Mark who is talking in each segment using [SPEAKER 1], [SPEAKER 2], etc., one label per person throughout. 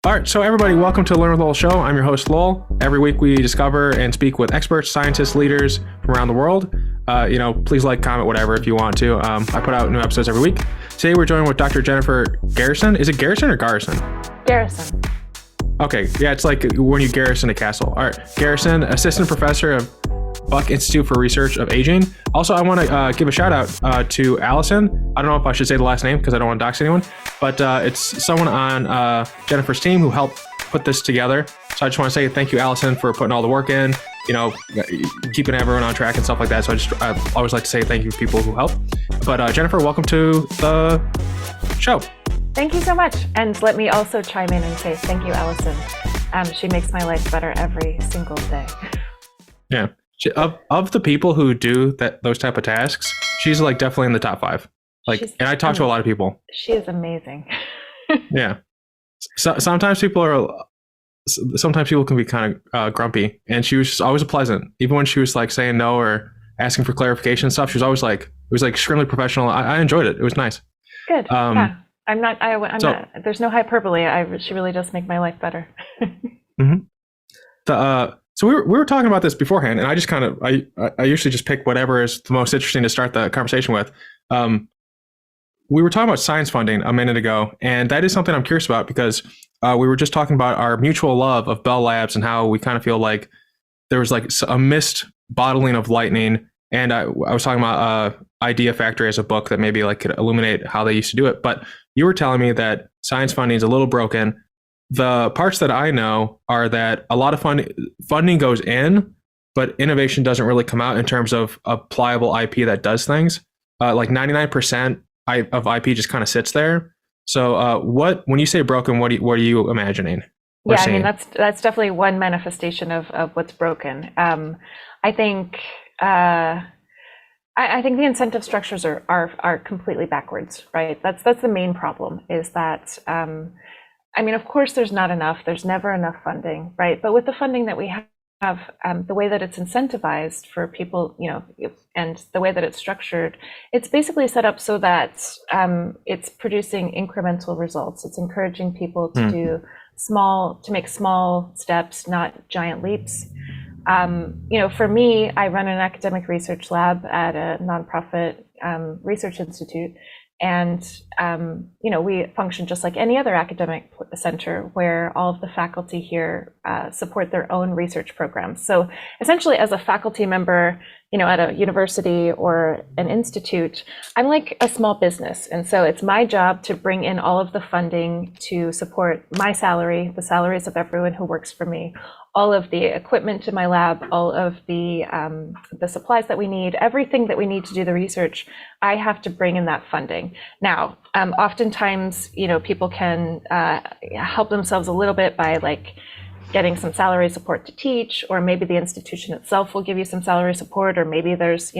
[SPEAKER 1] All right, so everybody, welcome to Learn with Lowell Show. I'm your host, Lowell. Every week we discover and speak with experts, scientists, leaders from around the world. Please like, comment, whatever if you want to. I put out new episodes every week. Today we're joined with Dr. Jennifer Garrison. Is it Garrison or Garrison?
[SPEAKER 2] Garrison.
[SPEAKER 1] Okay, yeah, it's like when you garrison a castle. All right, Garrison, assistant professor of Buck Institute for Research of Aging. Also, I want to give a shout out to Allison. I don't know if I should say the last name because I don't want to dox anyone, but it's someone on Jennifer's team who helped put this together. So I just want to say thank you, Allison, for putting all the work in, keeping everyone on track and stuff like that. So I always like to say thank you to people who help. But Jennifer, welcome to the show.
[SPEAKER 2] Thank you so much. And let me also chime in and say thank you, Allison. She makes my life better every single day.
[SPEAKER 1] Yeah. Of the people who do those type of tasks, she's like definitely in the top 5. And I talk to a lot of people.
[SPEAKER 2] She is amazing.
[SPEAKER 1] Yeah. So sometimes people can be kind of grumpy, and she was just always pleasant. Even when she was like saying no or asking for clarification and stuff, she was always like, it was like extremely professional. I enjoyed it. It was nice.
[SPEAKER 2] Good. Yeah. I'm not. There's no hyperbole. She really does make my life better.
[SPEAKER 1] Mm-hmm. So we were talking about this beforehand, and I just I usually just pick whatever is the most interesting to start the conversation with. We were talking about science funding a minute ago, and that is something I'm curious about because we were just talking about our mutual love of Bell Labs and how we kind of feel like there was like a missed bottling of lightning. And I was talking about Idea Factory as a book that maybe like could illuminate how they used to do it. But you were telling me that science funding is a little broken. The parts that I know are that a lot of funding goes in, but innovation doesn't really come out in terms of a pliable IP that does things. Like 99% of IP just kind of sits there. So when you say broken, what are you imagining?
[SPEAKER 2] Yeah, I mean, that's definitely one manifestation of what's broken. I think the incentive structures are completely backwards, right? That's the main problem is that, of course, there's not enough. There's never enough funding, right? But with the funding that we have, the way that it's incentivized for people, and the way that it's structured, it's basically set up so that it's producing incremental results. It's encouraging people to make small steps, not giant leaps. For me, I run an academic research lab at a nonprofit research institute. And, we function just like any other academic center where all of the faculty here support their own research programs. So essentially as a faculty member, at a university or an institute, I'm like a small business. And so it's my job to bring in all of the funding to support my salary, the salaries of everyone who works for me, all of the equipment in my lab, all of the supplies that we need, everything that we need to do the research, I have to bring in that funding. Now, oftentimes, people can help themselves a little bit by like getting some salary support to teach, or maybe the institution itself will give you some salary support, or maybe there's,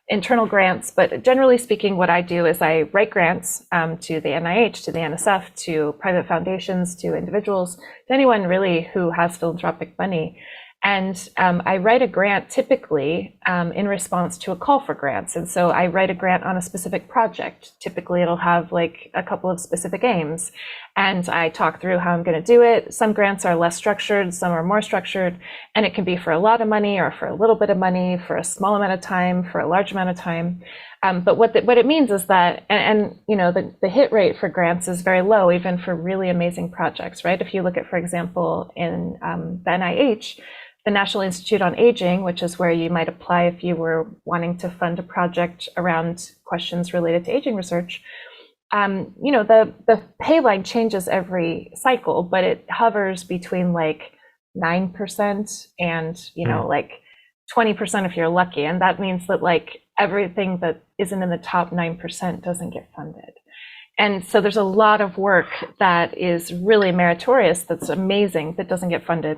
[SPEAKER 2] internal grants. But generally speaking, what I do is I write grants to the NIH, to the NSF, to private foundations, to individuals, to anyone really who has philanthropic money. And I write a grant typically in response to a call for grants. And so I write a grant on a specific project. Typically, it'll have like a couple of specific aims. And I talk through how I'm going to do it. Some grants are less structured, some are more structured. And it can be for a lot of money or for a little bit of money, for a small amount of time, for a large amount of time. But what it means is that, the hit rate for grants is very low, even for really amazing projects, right? If you look at, for example, in the NIH, the National Institute on Aging, which is where you might apply if you were wanting to fund a project around questions related to aging research. The pay line changes every cycle, but it hovers between like 9% and, like 20% if you're lucky. And that means that like everything that isn't in the top 9% doesn't get funded. And so there's a lot of work that is really meritorious, that's amazing, that doesn't get funded.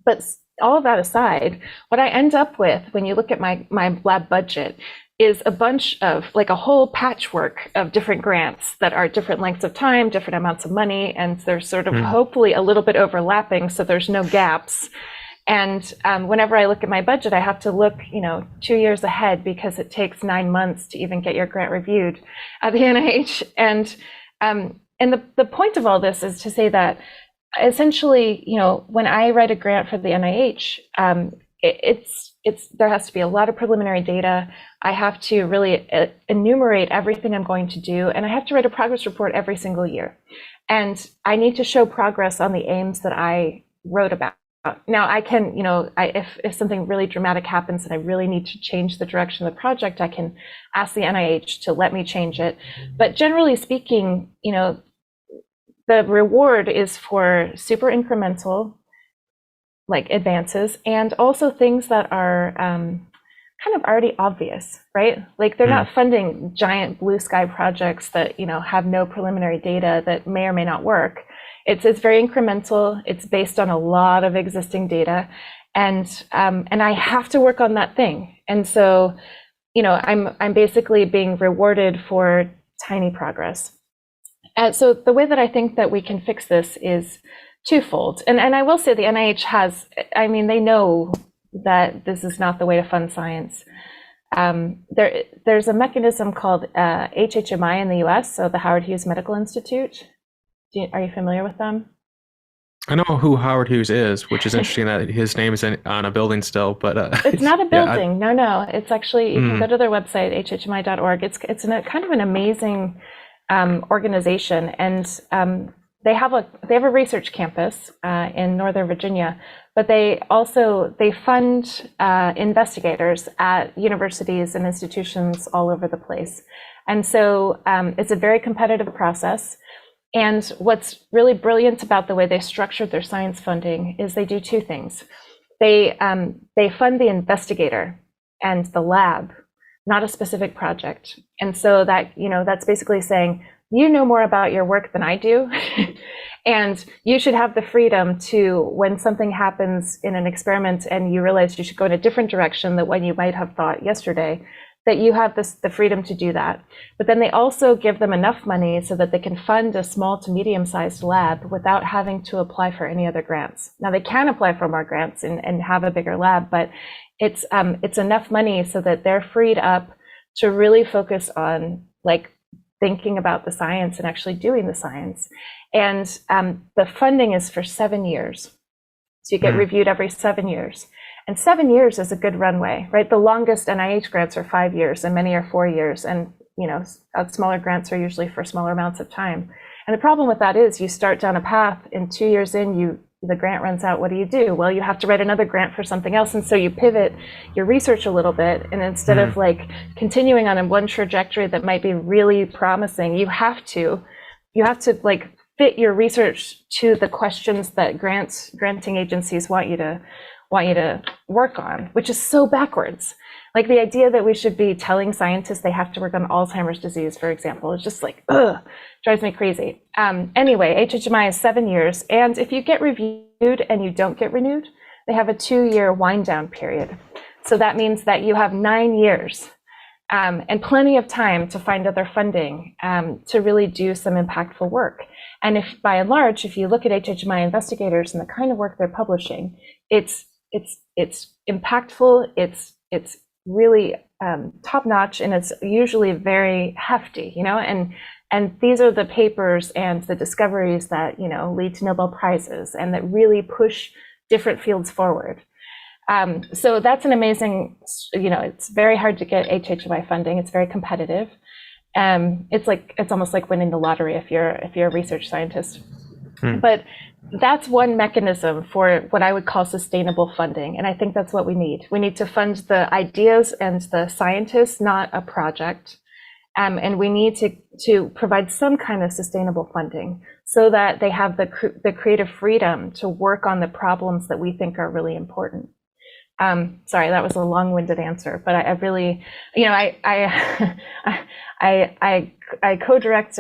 [SPEAKER 2] But all of that aside, what I end up with when you look at my lab budget is a bunch of like a whole patchwork of different grants that are different lengths of time, different amounts of money, and they're sort of hopefully a little bit overlapping so there's no gaps. And whenever I look at my budget, I have to look, 2 years ahead because it takes 9 months to even get your grant reviewed at the NIH. And the point of all this is to say that essentially, when I write a grant for the NIH, it's there has to be a lot of preliminary data. I have to really enumerate everything I'm going to do, and I have to write a progress report every single year. And I need to show progress on the aims that I wrote about. Now, I can, if something really dramatic happens and I really need to change the direction of the project, I can ask the NIH to let me change it. But generally speaking, the reward is for super incremental, like advances, and also things that are kind of already obvious, right? Like they're not funding giant blue sky projects that have no preliminary data that may or may not work. It's very incremental. It's based on a lot of existing data, and I have to work on that thing. And so, I'm basically being rewarded for tiny progress. So the way that I think that we can fix this is twofold. And I will say the NIH they know that this is not the way to fund science. There's a mechanism called HHMI in the US, so the Howard Hughes Medical Institute. Are you familiar with them?
[SPEAKER 1] I know who Howard Hughes is, which is interesting that his name is on a building still, but
[SPEAKER 2] it's not a building. No. It's actually, you can go to their website, hhmi.org. It's kind of an amazing organization, and they have a research campus in Northern Virginia, but they fund investigators at universities and institutions all over the place. And so it's a very competitive process. And what's really brilliant about the way they structured their science funding is they do two things. They fund the investigator and the lab, not a specific project. And so that's basically saying, you know more about your work than I do. And you should have the freedom to, when something happens in an experiment and you realize you should go in a different direction than what you might have thought yesterday, that you have the freedom to do that. But then they also give them enough money so that they can fund a small to medium-sized lab without having to apply for any other grants. Now they can apply for more grants and have a bigger lab, but it's enough money so that they're freed up to really focus on like thinking about the science and actually doing the science. And the funding is for 7 years. So you get reviewed every 7 years. And 7 years is a good runway, right? The longest NIH grants are 5 years and many are 4 years. And, smaller grants are usually for smaller amounts of time. And the problem with that is you start down a path and 2 years in, the grant runs out. What do? Well, you have to write another grant for something else. And so you pivot your research a little bit. And instead of like continuing on one trajectory that might be really promising, you have to like fit your research to the questions that granting agencies want you to work on, which is so backwards. Like the idea that we should be telling scientists they have to work on Alzheimer's disease, for example, is just like, drives me crazy. Anyway, HHMI is 7 years. And if you get reviewed and you don't get renewed, they have a 2-year wind down period. So that means that you have 9 years and plenty of time to find other funding to really do some impactful work. And if by and large, if you look at HHMI investigators and the kind of work they're publishing, it's impactful, it's really top notch, and it's usually very hefty, and these are the papers and the discoveries that lead to Nobel Prizes and that really push different fields forward. So that's an amazing, it's very hard to get HHMI funding. It's very competitive. It's almost like winning the lottery if you're a research scientist. But that's one mechanism for what I would call sustainable funding. And I think that's what we need. We need to fund the ideas and the scientists, not a project. And we need to provide some kind of sustainable funding so that they have the creative freedom to work on the problems that we think are really important. Sorry, that was a long-winded answer, but I really, I co-direct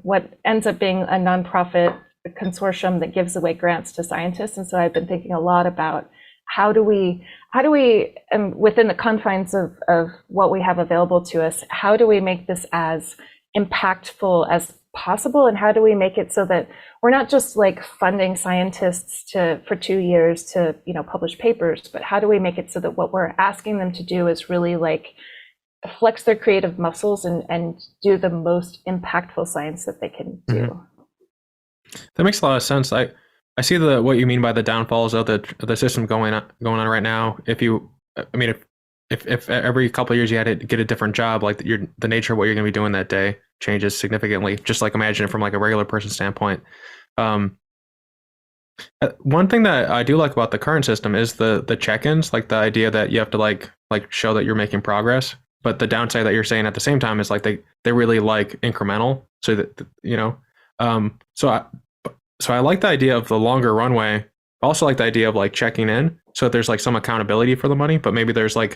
[SPEAKER 2] what ends up being a nonprofit consortium that gives away grants to scientists, and so I've been thinking a lot about how do we within the confines of what we have available to us, how do we make this as impactful as possible, and how do we make it so that we're not just like funding scientists for 2 years to publish papers, but how do we make it so that what we're asking them to do is really like flex their creative muscles and do the most impactful science that they can do.
[SPEAKER 1] That makes a lot of sense. I see the what you mean by the downfalls of the system going on right now. If you, I mean, if every couple of years you had to get a different job, like the nature of what you're going to be doing that day changes significantly. Just like imagine it from like a regular person standpoint. Um, One thing that I do like about the current system is the check-ins, like the idea that you have to like show that you're making progress. But the downside that you're saying at the same time is like they really like incremental, so that you know. Um, so I so I like the idea of the longer runway. I also like the idea of like checking in, so that there's like some accountability for the money, but maybe there's
[SPEAKER 2] Oh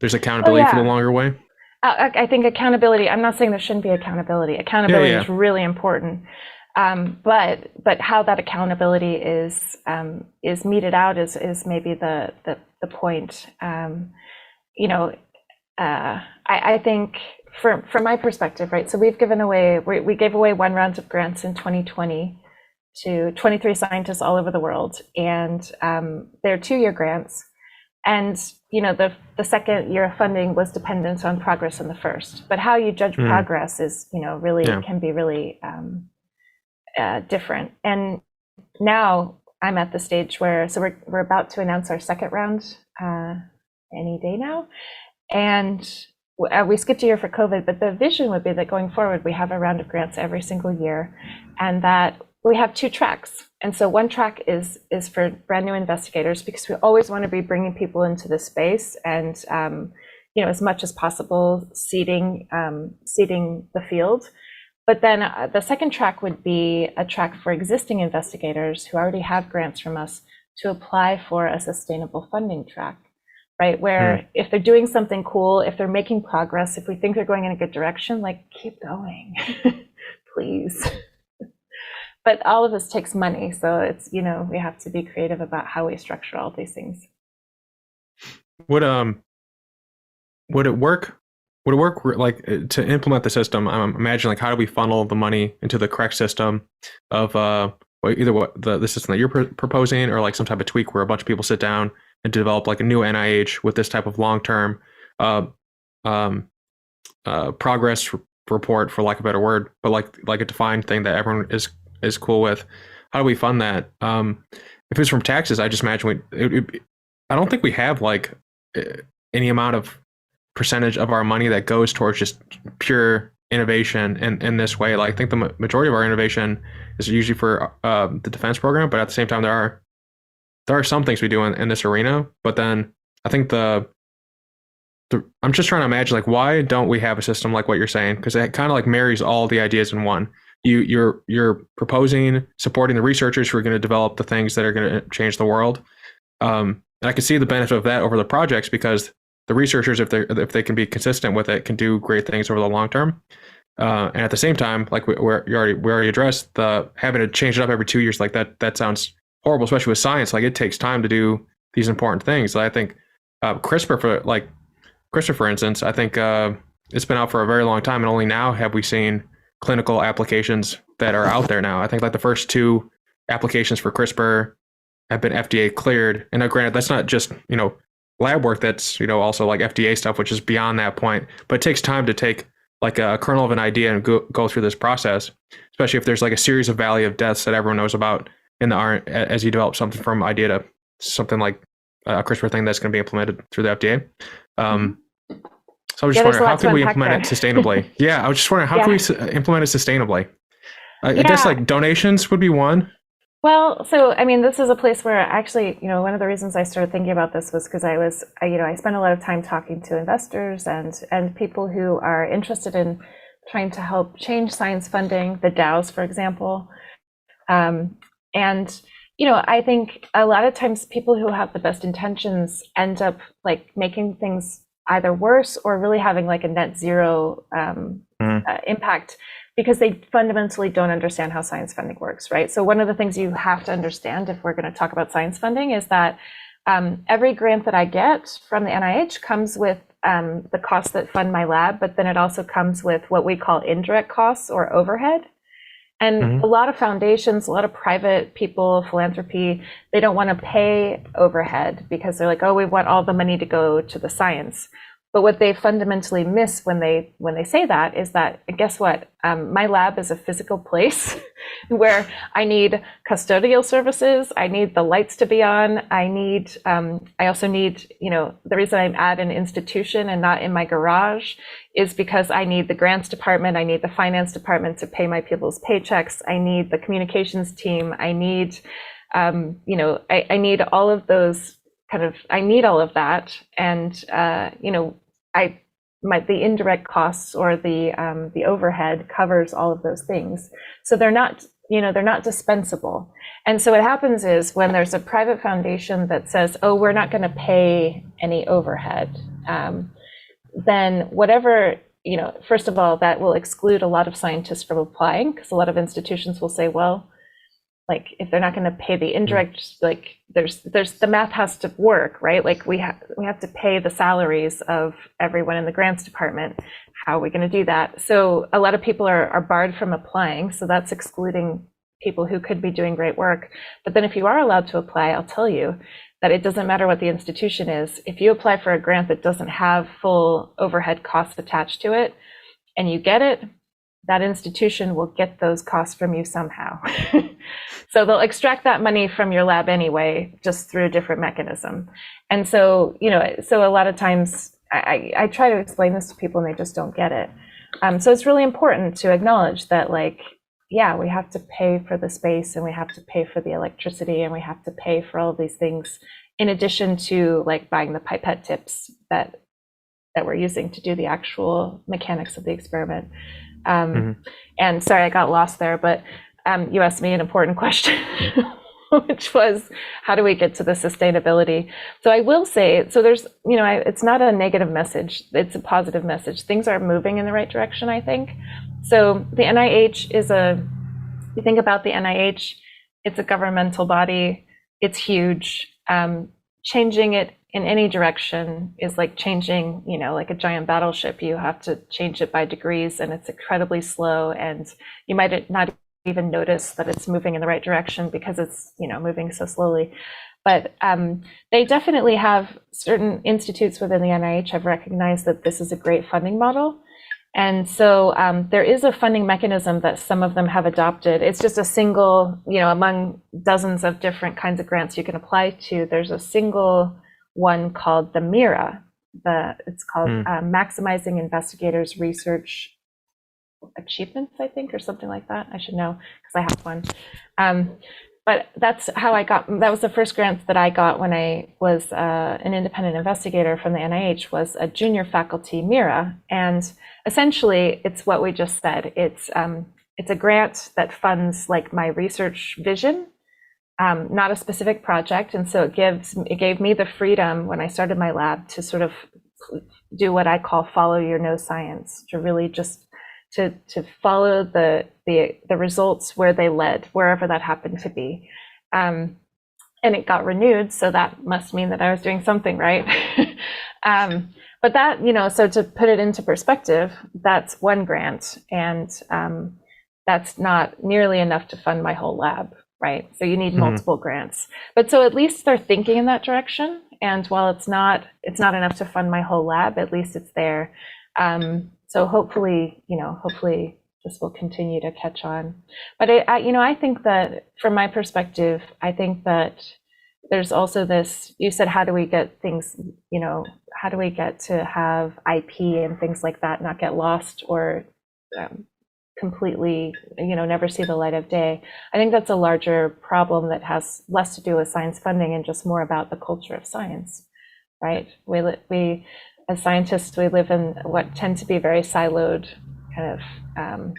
[SPEAKER 1] accountability for the
[SPEAKER 2] yeah.
[SPEAKER 1] longer way.
[SPEAKER 2] I think accountability, I'm not saying there shouldn't be accountability.
[SPEAKER 1] Yeah,
[SPEAKER 2] Accountability
[SPEAKER 1] yeah,
[SPEAKER 2] is really important. But how that accountability is meted out is maybe the point. You know, I think from my perspective, right? So we gave away one round of grants in 2020 to 23 scientists all over the world, and they're 2-year grants. And the second year of funding was dependent on progress in the first. But how you judge
[SPEAKER 1] mm,
[SPEAKER 2] progress is, really
[SPEAKER 1] yeah.
[SPEAKER 2] can be really different. And now I'm at the stage where, so we're about to announce our second round any day now, and we skipped a year for COVID, but the vision would be that going forward, we have a round of grants every single year, and that we have 2 tracks. And so one track is for brand new investigators, because we always want to be bringing people into the space and, as much as possible, seeding the field. But then the second track would be a track for existing investigators who already have grants from us to apply for a sustainable funding track, right?
[SPEAKER 1] Mm.
[SPEAKER 2] Where if they're doing something cool, if they're making progress, if we think they're going in a good direction, like, keep going, please. But all of this takes money. So it's, we have to be creative about how we structure all these things.
[SPEAKER 1] Would would it work? Would it work like to implement the system? I'm imagining like how do we funnel the money into the correct system of either what the system that you're proposing or like some type of tweak where a bunch of people sit down and develop like a new NIH with this type of long term uh, um, progress report, for lack of a better word, but like a defined thing that everyone is cool with. How do we fund that? If it's from taxes, I just imagine I don't think we have like any amount of percentage of our money that goes towards just pure innovation in this way. Like I think the majority of our innovation is usually for the defense program, but at the same time there are some things we do in this arena. But then I think I'm just trying to imagine like why don't we have a system like what you're saying, because it kind of like marries all the ideas in one. You're proposing supporting the researchers who are going to develop the things that are going to change the world. And I can see the benefit of that over the projects, because the researchers, if they can be consistent with it, can do great things over the long term. And at the same time, like we already addressed, the having to change it up every 2 years, like that sounds horrible, especially with science. Like it takes time to do these important things. I think CRISPR, for instance, I think it's been out for a very long time, and only now have we seen clinical applications that are out there now. I think like the first 2 applications for CRISPR have been FDA cleared. And now, granted, that's not just lab work. That's also like FDA stuff, which is beyond that point. But it takes time to take like a kernel of an idea and go through this process, especially if there's like a series of valley of deaths that everyone knows about in the R as you develop something from idea to something like a CRISPR thing that's going to be implemented through the FDA. So I was
[SPEAKER 2] Yeah,
[SPEAKER 1] just
[SPEAKER 2] there's a
[SPEAKER 1] wondering, how
[SPEAKER 2] lot to
[SPEAKER 1] can we
[SPEAKER 2] unpack
[SPEAKER 1] implement it
[SPEAKER 2] there.
[SPEAKER 1] sustainably? Yeah, I was just wondering, how can
[SPEAKER 2] Yeah.
[SPEAKER 1] we implement it sustainably? I guess
[SPEAKER 2] Yeah.
[SPEAKER 1] like donations would be one.
[SPEAKER 2] Well, so I mean, this is a place where actually, one of the reasons I started thinking about this was because I spent a lot of time talking to investors and people who are interested in trying to help change science funding, the DAOs, for example. And I think a lot of times people who have the best intentions end up like making things either worse or really having like a net zero impact, because they fundamentally don't understand how science funding works, right? So one of the things you have to understand if we're going to talk about science funding is that every grant that I get from the NIH comes with the costs that fund my lab, but then it also comes with what we call indirect costs or overhead. And a lot of foundations, a lot of private people, philanthropy, they don't want to pay overhead because they're like, oh, we want all the money to go to the science. But what they fundamentally miss when they say that is that, guess what? My lab is a physical place where I need custodial services. I need the lights to be on. I also need, the reason I'm at an institution and not in my garage is because I need the grants department. I need the finance department to pay my people's paychecks. I need the communications team. I need, I need all of those I need all of that. And, the indirect costs or the overhead covers all of those things. So they're not dispensable. And so what happens is when there's a private foundation that says, oh, we're not going to pay any overhead, then whatever, first of all, that will exclude a lot of scientists from applying, because a lot of institutions will say, well, like if they're not going to pay the indirect, like there's the math has to work, right? Like we have to pay the salaries of everyone in the grants department. How are we going to do that? So a lot of people are barred from applying. So that's excluding people who could be doing great work. But then if you are allowed to apply, I'll tell you that it doesn't matter what the institution is. If you apply for a grant that doesn't have full overhead costs attached to it and you get it, that institution will get those costs from you somehow. So they'll extract that money from your lab anyway, just through a different mechanism. And so, so a lot of times I try to explain this to people and they just don't get it. So it's really important to acknowledge that, like, yeah, we have to pay for the space and we have to pay for the electricity and we have to pay for all of these things in addition to like buying the pipette tips that we're using to do the actual mechanics of the experiment. And sorry, I got lost there, but you asked me an important question, which was, how do we get to the sustainability? So I will say, so there's, it's not a negative message, it's a positive message. Things are moving in the right direction, I think. So the NIH you think about the NIH, it's a governmental body, it's huge. Changing it in any direction is like changing, like a giant battleship. You have to change it by degrees and it's incredibly slow, and you might not even notice that it's moving in the right direction because it's, moving so slowly. But they definitely have, certain institutes within the NIH have recognized that this is a great funding model. And so there is a funding mechanism that some of them have adopted. It's just a single, among dozens of different kinds of grants you can apply to, there's a single one called the MIRA. It's called Maximizing Investigators' Research Achievements, I think, or something like that. I should know because I have one. But that's how that was the first grant that I got when I was an independent investigator from the NIH, was a junior faculty MIRA. And essentially, it's what we just said. It's a grant that funds like my research vision, not a specific project. And so it gave me the freedom when I started my lab to sort of do what I call follow your nose science, to really just to follow the results where they led, wherever that happened to be. And it got renewed, so that must mean that I was doing something right. But that, so to put it into perspective, that's one grant, and that's not nearly enough to fund my whole lab, right? So you need multiple grants. But so at least they're thinking in that direction. And while it's not enough to fund my whole lab, at least it's there. So hopefully this will continue to catch on. But I think that from my perspective, I think that there's also this, you said, how do we get things, how do we get to have IP and things like that not get lost or completely, never see the light of day? I think that's a larger problem that has less to do with science funding and just more about the culture of science, right? We as scientists, we live in what tend to be very siloed kind of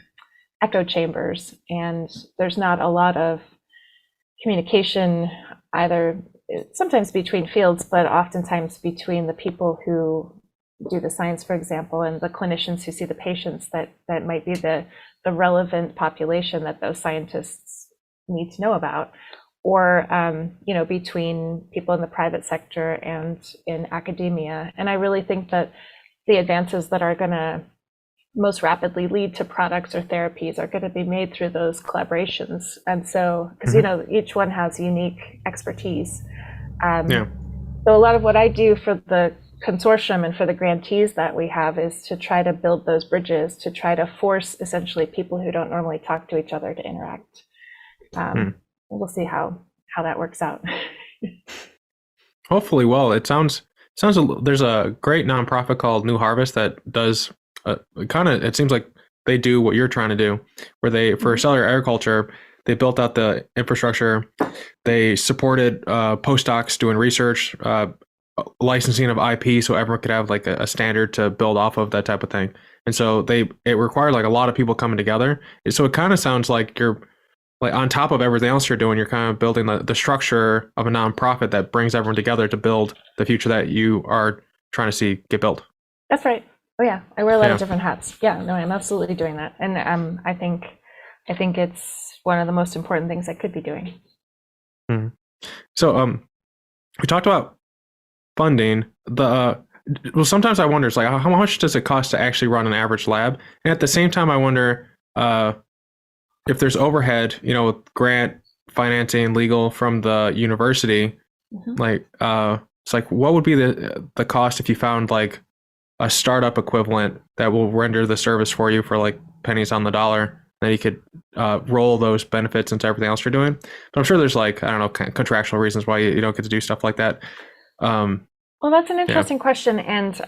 [SPEAKER 2] echo chambers, and there's not a lot of communication, either sometimes between fields, but oftentimes between the people who do the science, for example, and the clinicians who see the patients that might be the relevant population that those scientists need to know about, or between people in the private sector and in academia. And I really think that the advances that are going to most rapidly lead to products or therapies are going to be made through those collaborations. And so, because each one has unique expertise. So a lot of what I do for the consortium and for the grantees that we have is to try to build those bridges, to try to force essentially people who don't normally talk to each other to interact. We'll see how that works out.
[SPEAKER 1] Hopefully, well, it sounds there's a great nonprofit called New Harvest that does kind of, it seems like they do what you're trying to do, where they, for cellular agriculture, they built out the infrastructure, they supported postdocs doing research, licensing of IP, so everyone could have like a standard to build off of, that type of thing. And so it required like a lot of people coming together. So it kind of sounds like you're like, on top of everything else you're doing, you're kind of building the structure of a nonprofit that brings everyone together to build the future that you are trying to see get built.
[SPEAKER 2] That's right. Oh yeah, I wear a lot of different hats. Yeah, no, I'm absolutely doing that, and I think it's one of the most important things I could be doing.
[SPEAKER 1] Mm-hmm. So we talked about funding. Well, sometimes I wonder, it's like, how much does it cost to actually run an average lab? And at the same time, I wonder if there's overhead, with grant financing, legal from the university, like it's like, what would be the cost if you found like a startup equivalent that will render the service for you for like pennies on the dollar, that you could roll those benefits into everything else you're doing? But I'm sure there's like, I don't know, contractual reasons why you don't get to do stuff like that.
[SPEAKER 2] Well, that's an interesting question, and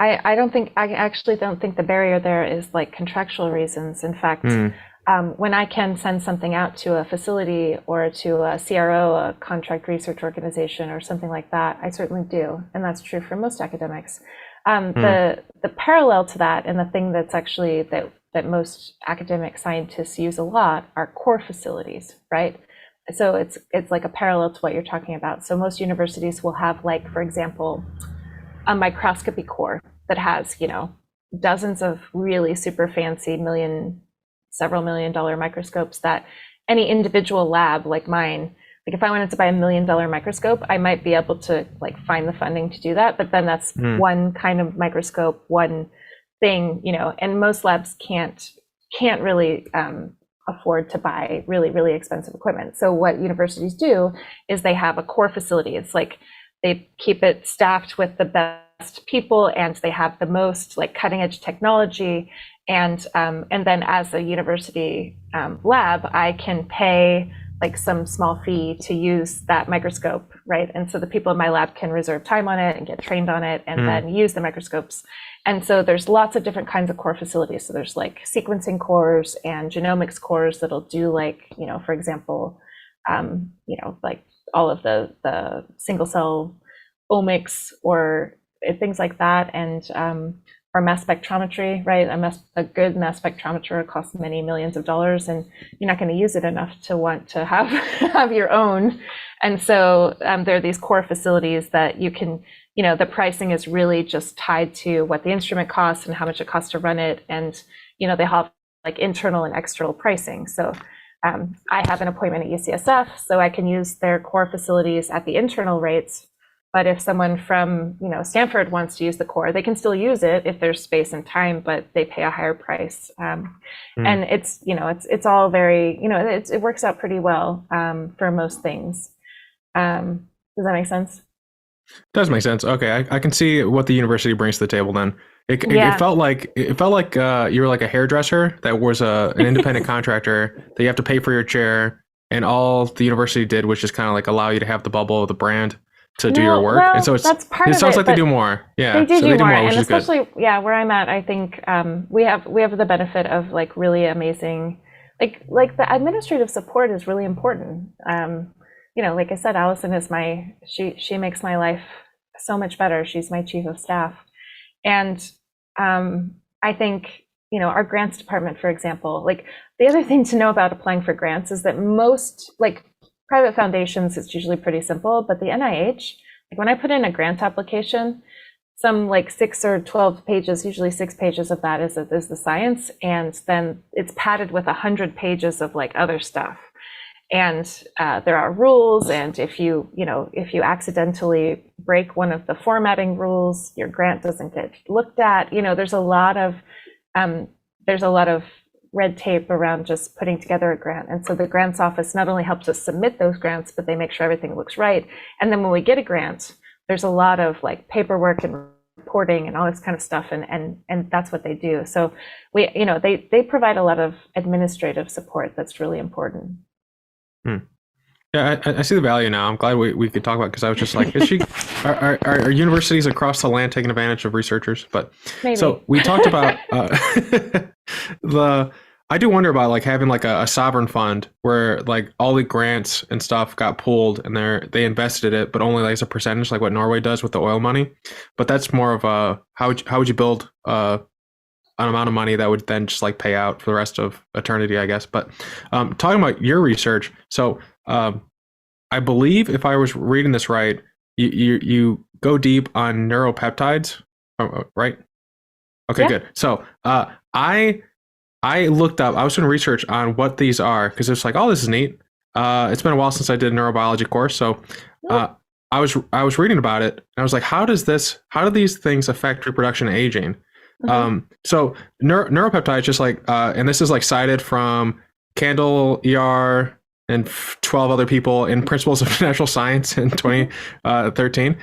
[SPEAKER 2] I actually don't think the barrier there is like contractual reasons. In fact, when I can send something out to a facility or to a CRO, a contract research organization, or something like that, I certainly do, and that's true for most academics. The parallel to that, and the thing that's actually that most academic scientists use a lot, are core facilities, right? So it's like a parallel to what you're talking about. So most universities will have, like, for example, a microscopy core that has, dozens of really super fancy several $1 million microscopes that any individual lab like mine, like if I wanted to buy $1 million microscope, I might be able to like find the funding to do that. But then that's one kind of microscope, one thing, and most labs can't really afford to buy really, really expensive equipment. So what universities do is they have a core facility. It's like they keep it staffed with the best people, and they have the most like cutting edge technology. And then as a university lab, I can pay like some small fee to use that microscope, right? And so the people in my lab can reserve time on it and get trained on it, and then use the microscopes. And so there's lots of different kinds of core facilities. So there's like sequencing cores and genomics cores that'll do like, for example, like all of the single cell omics or things like that. And or mass spectrometry, right? A good mass spectrometer costs many millions of dollars, and you're not going to use it enough to want to have your own. And so there are these core facilities that you can, the pricing is really just tied to what the instrument costs and how much it costs to run it. And, they have like internal and external pricing. So I have an appointment at UCSF, so I can use their core facilities at the internal rates. But if someone from, Stanford wants to use the core, they can still use it if there's space and time, but they pay a higher price. And it's, it's all very, it works out pretty well for most things. Does that make sense?
[SPEAKER 1] It does make sense. Okay, I can see what the university brings to the table then. It felt like you were like a hairdresser that was an independent contractor that you have to pay for your chair, and all the university did was just kind of like allow you to have the bubble of the brand to do your work.
[SPEAKER 2] Well,
[SPEAKER 1] and so
[SPEAKER 2] that's part of
[SPEAKER 1] it sounds
[SPEAKER 2] it,
[SPEAKER 1] like they do more. Yeah,
[SPEAKER 2] they do more, and
[SPEAKER 1] which is
[SPEAKER 2] especially
[SPEAKER 1] good.
[SPEAKER 2] where I'm at, I think we have the benefit of like really amazing, like the administrative support is really important. Like I said, Allison is she makes my life so much better. She's my chief of staff, and I think our grants department, for example, like the other thing to know about applying for grants is that most like private foundations, it's usually pretty simple, but the NIH, like when I put in a grant application, some like 6 or 12 pages, usually 6 pages of that is the science, and then it's padded with 100 pages of like other stuff. And there are rules, and if you accidentally break one of the formatting rules, your grant doesn't get looked at. There's a lot of red tape around just putting together a grant. And so the grants office not only helps us submit those grants, but they make sure everything looks right. And then when we get a grant, there's a lot of like paperwork and reporting and all this kind of stuff, and that's what they do. So they provide a lot of administrative support that's really important.
[SPEAKER 1] Yeah, I see the value now. I'm glad we could talk about it, because I was just like, is she are universities across the land taking advantage of researchers? But
[SPEAKER 2] Maybe.
[SPEAKER 1] So we talked about the I do wonder about like having like a sovereign fund where like all the grants and stuff got pooled and they invested it, but only like as a percentage, like what Norway does with the oil money. But that's more of a how would you build an amount of money that would then just like pay out for the rest of eternity, I guess. But talking about your research, so I believe if I was reading this right, you go deep on neuropeptides, right? Okay,
[SPEAKER 2] Yeah.
[SPEAKER 1] good. So I looked up, I was doing research on what these are, because it's like, oh, this is neat. It's been a while since I did a neurobiology course, so I was reading about it, and I was like, how do these things affect reproduction and aging? So neuropeptides, just like, and this is like cited from Candle, ER, and 12 other people in Principles of Natural Science in 2013.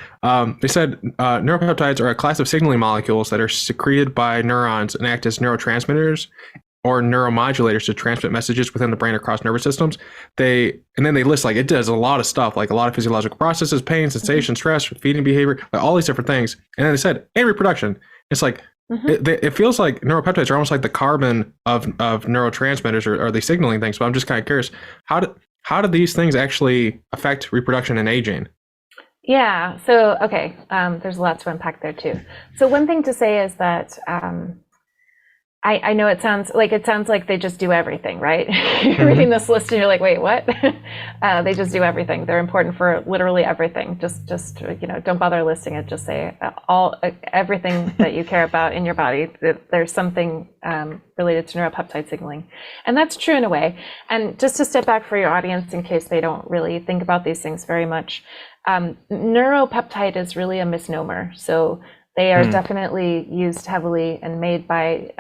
[SPEAKER 1] They said neuropeptides are a class of signaling molecules that are secreted by neurons and act as neurotransmitters or neuromodulators to transmit messages within the brain across nervous systems. And then they list, like, it does a lot of stuff, like a lot of physiological processes, pain, sensation, stress, feeding behavior, like all these different things. And then they said, and reproduction. It's like, it feels like neuropeptides are almost like the carbon of neurotransmitters or the signaling things. But I'm just kind of curious, how do these things actually affect reproduction and aging?
[SPEAKER 2] Yeah. So okay, there's a lot to unpack there too. So one thing to say is that I know it sounds like they just do everything, right? You're reading this list and you're like, wait, what? They just do everything. They're important for literally everything. Just don't bother listing it. Just say everything that you care about in your body. There's something related to neuropeptide signaling, and that's true in a way. And just to step back for your audience, in case they don't really think about these things very much, neuropeptide is really a misnomer. So they are definitely used heavily and made by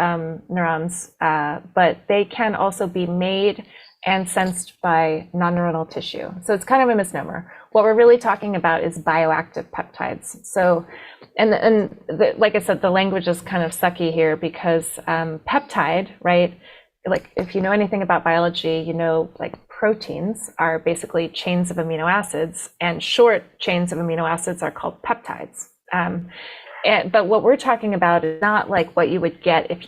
[SPEAKER 2] neurons, but they can also be made and sensed by non-neuronal tissue. So it's kind of a misnomer. What we're really talking about is bioactive peptides. So, like I said, the language is kind of sucky here because peptide, right? Like if you know anything about biology, like proteins are basically chains of amino acids, and short chains of amino acids are called peptides. But what we're talking about is not like what you would get if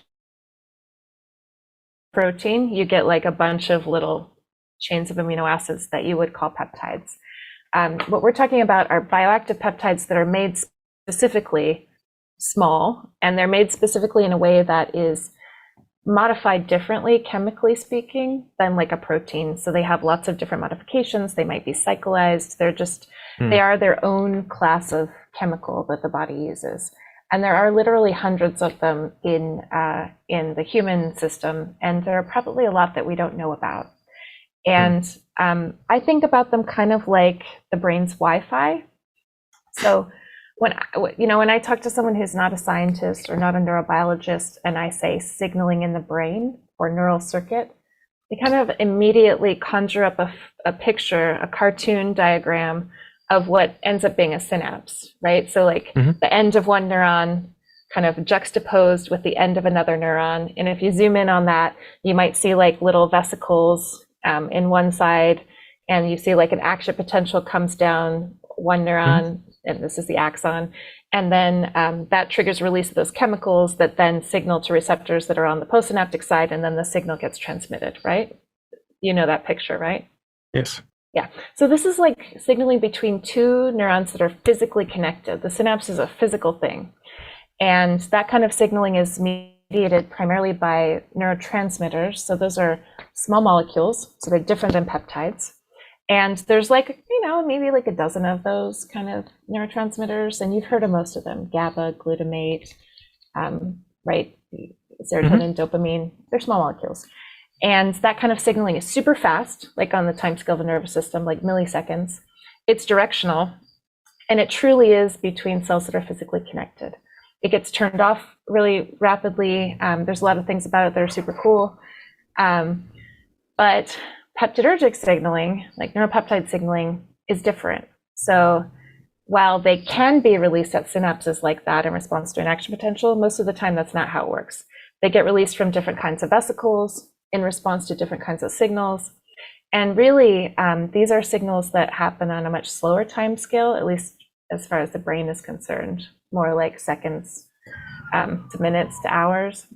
[SPEAKER 2] protein, you get like a bunch of little chains of amino acids that you would call peptides. What we're talking about are bioactive peptides that are made specifically small, and they're made specifically in a way that is modified differently, chemically speaking, than like a protein. So they have lots of different modifications. They might be cyclized. They are their own class of chemical that the body uses. And there are literally hundreds of them in the human system, and there are probably a lot that we don't know about. And I think about them kind of like the brain's Wi-Fi. So when I talk to someone who's not a scientist or not a neurobiologist, and I say signaling in the brain or neural circuit, they kind of immediately conjure up a picture, a cartoon diagram of what ends up being a synapse, right? So like the end of one neuron kind of juxtaposed with the end of another neuron. And if you zoom in on that, you might see like little vesicles in one side, and you see like an action potential comes down one neuron, and this is the axon. And then that triggers release of those chemicals that then signal to receptors that are on the postsynaptic side, and then the signal gets transmitted, right? You know that picture, right?
[SPEAKER 1] Yes.
[SPEAKER 2] Yeah. So this is like signaling between two neurons that are physically connected. The synapse is a physical thing. And that kind of signaling is mediated primarily by neurotransmitters. So those are small molecules. So they're different than peptides. And there's like, maybe like a dozen of those kind of neurotransmitters. And you've heard of most of them: GABA, glutamate, right? Serotonin, dopamine. They're small molecules. And that kind of signaling is super fast, like on the time scale of the nervous system, like milliseconds. It's directional, and it truly is between cells that are physically connected. It gets turned off really rapidly. There's a lot of things about it that are super cool. But peptidergic signaling, like neuropeptide signaling, is different. So while they can be released at synapses like that in response to an action potential, most of the time that's not how it works. They get released from different kinds of vesicles in response to different kinds of signals. And really, these are signals that happen on a much slower time scale, at least as far as the brain is concerned, more like seconds to minutes to hours.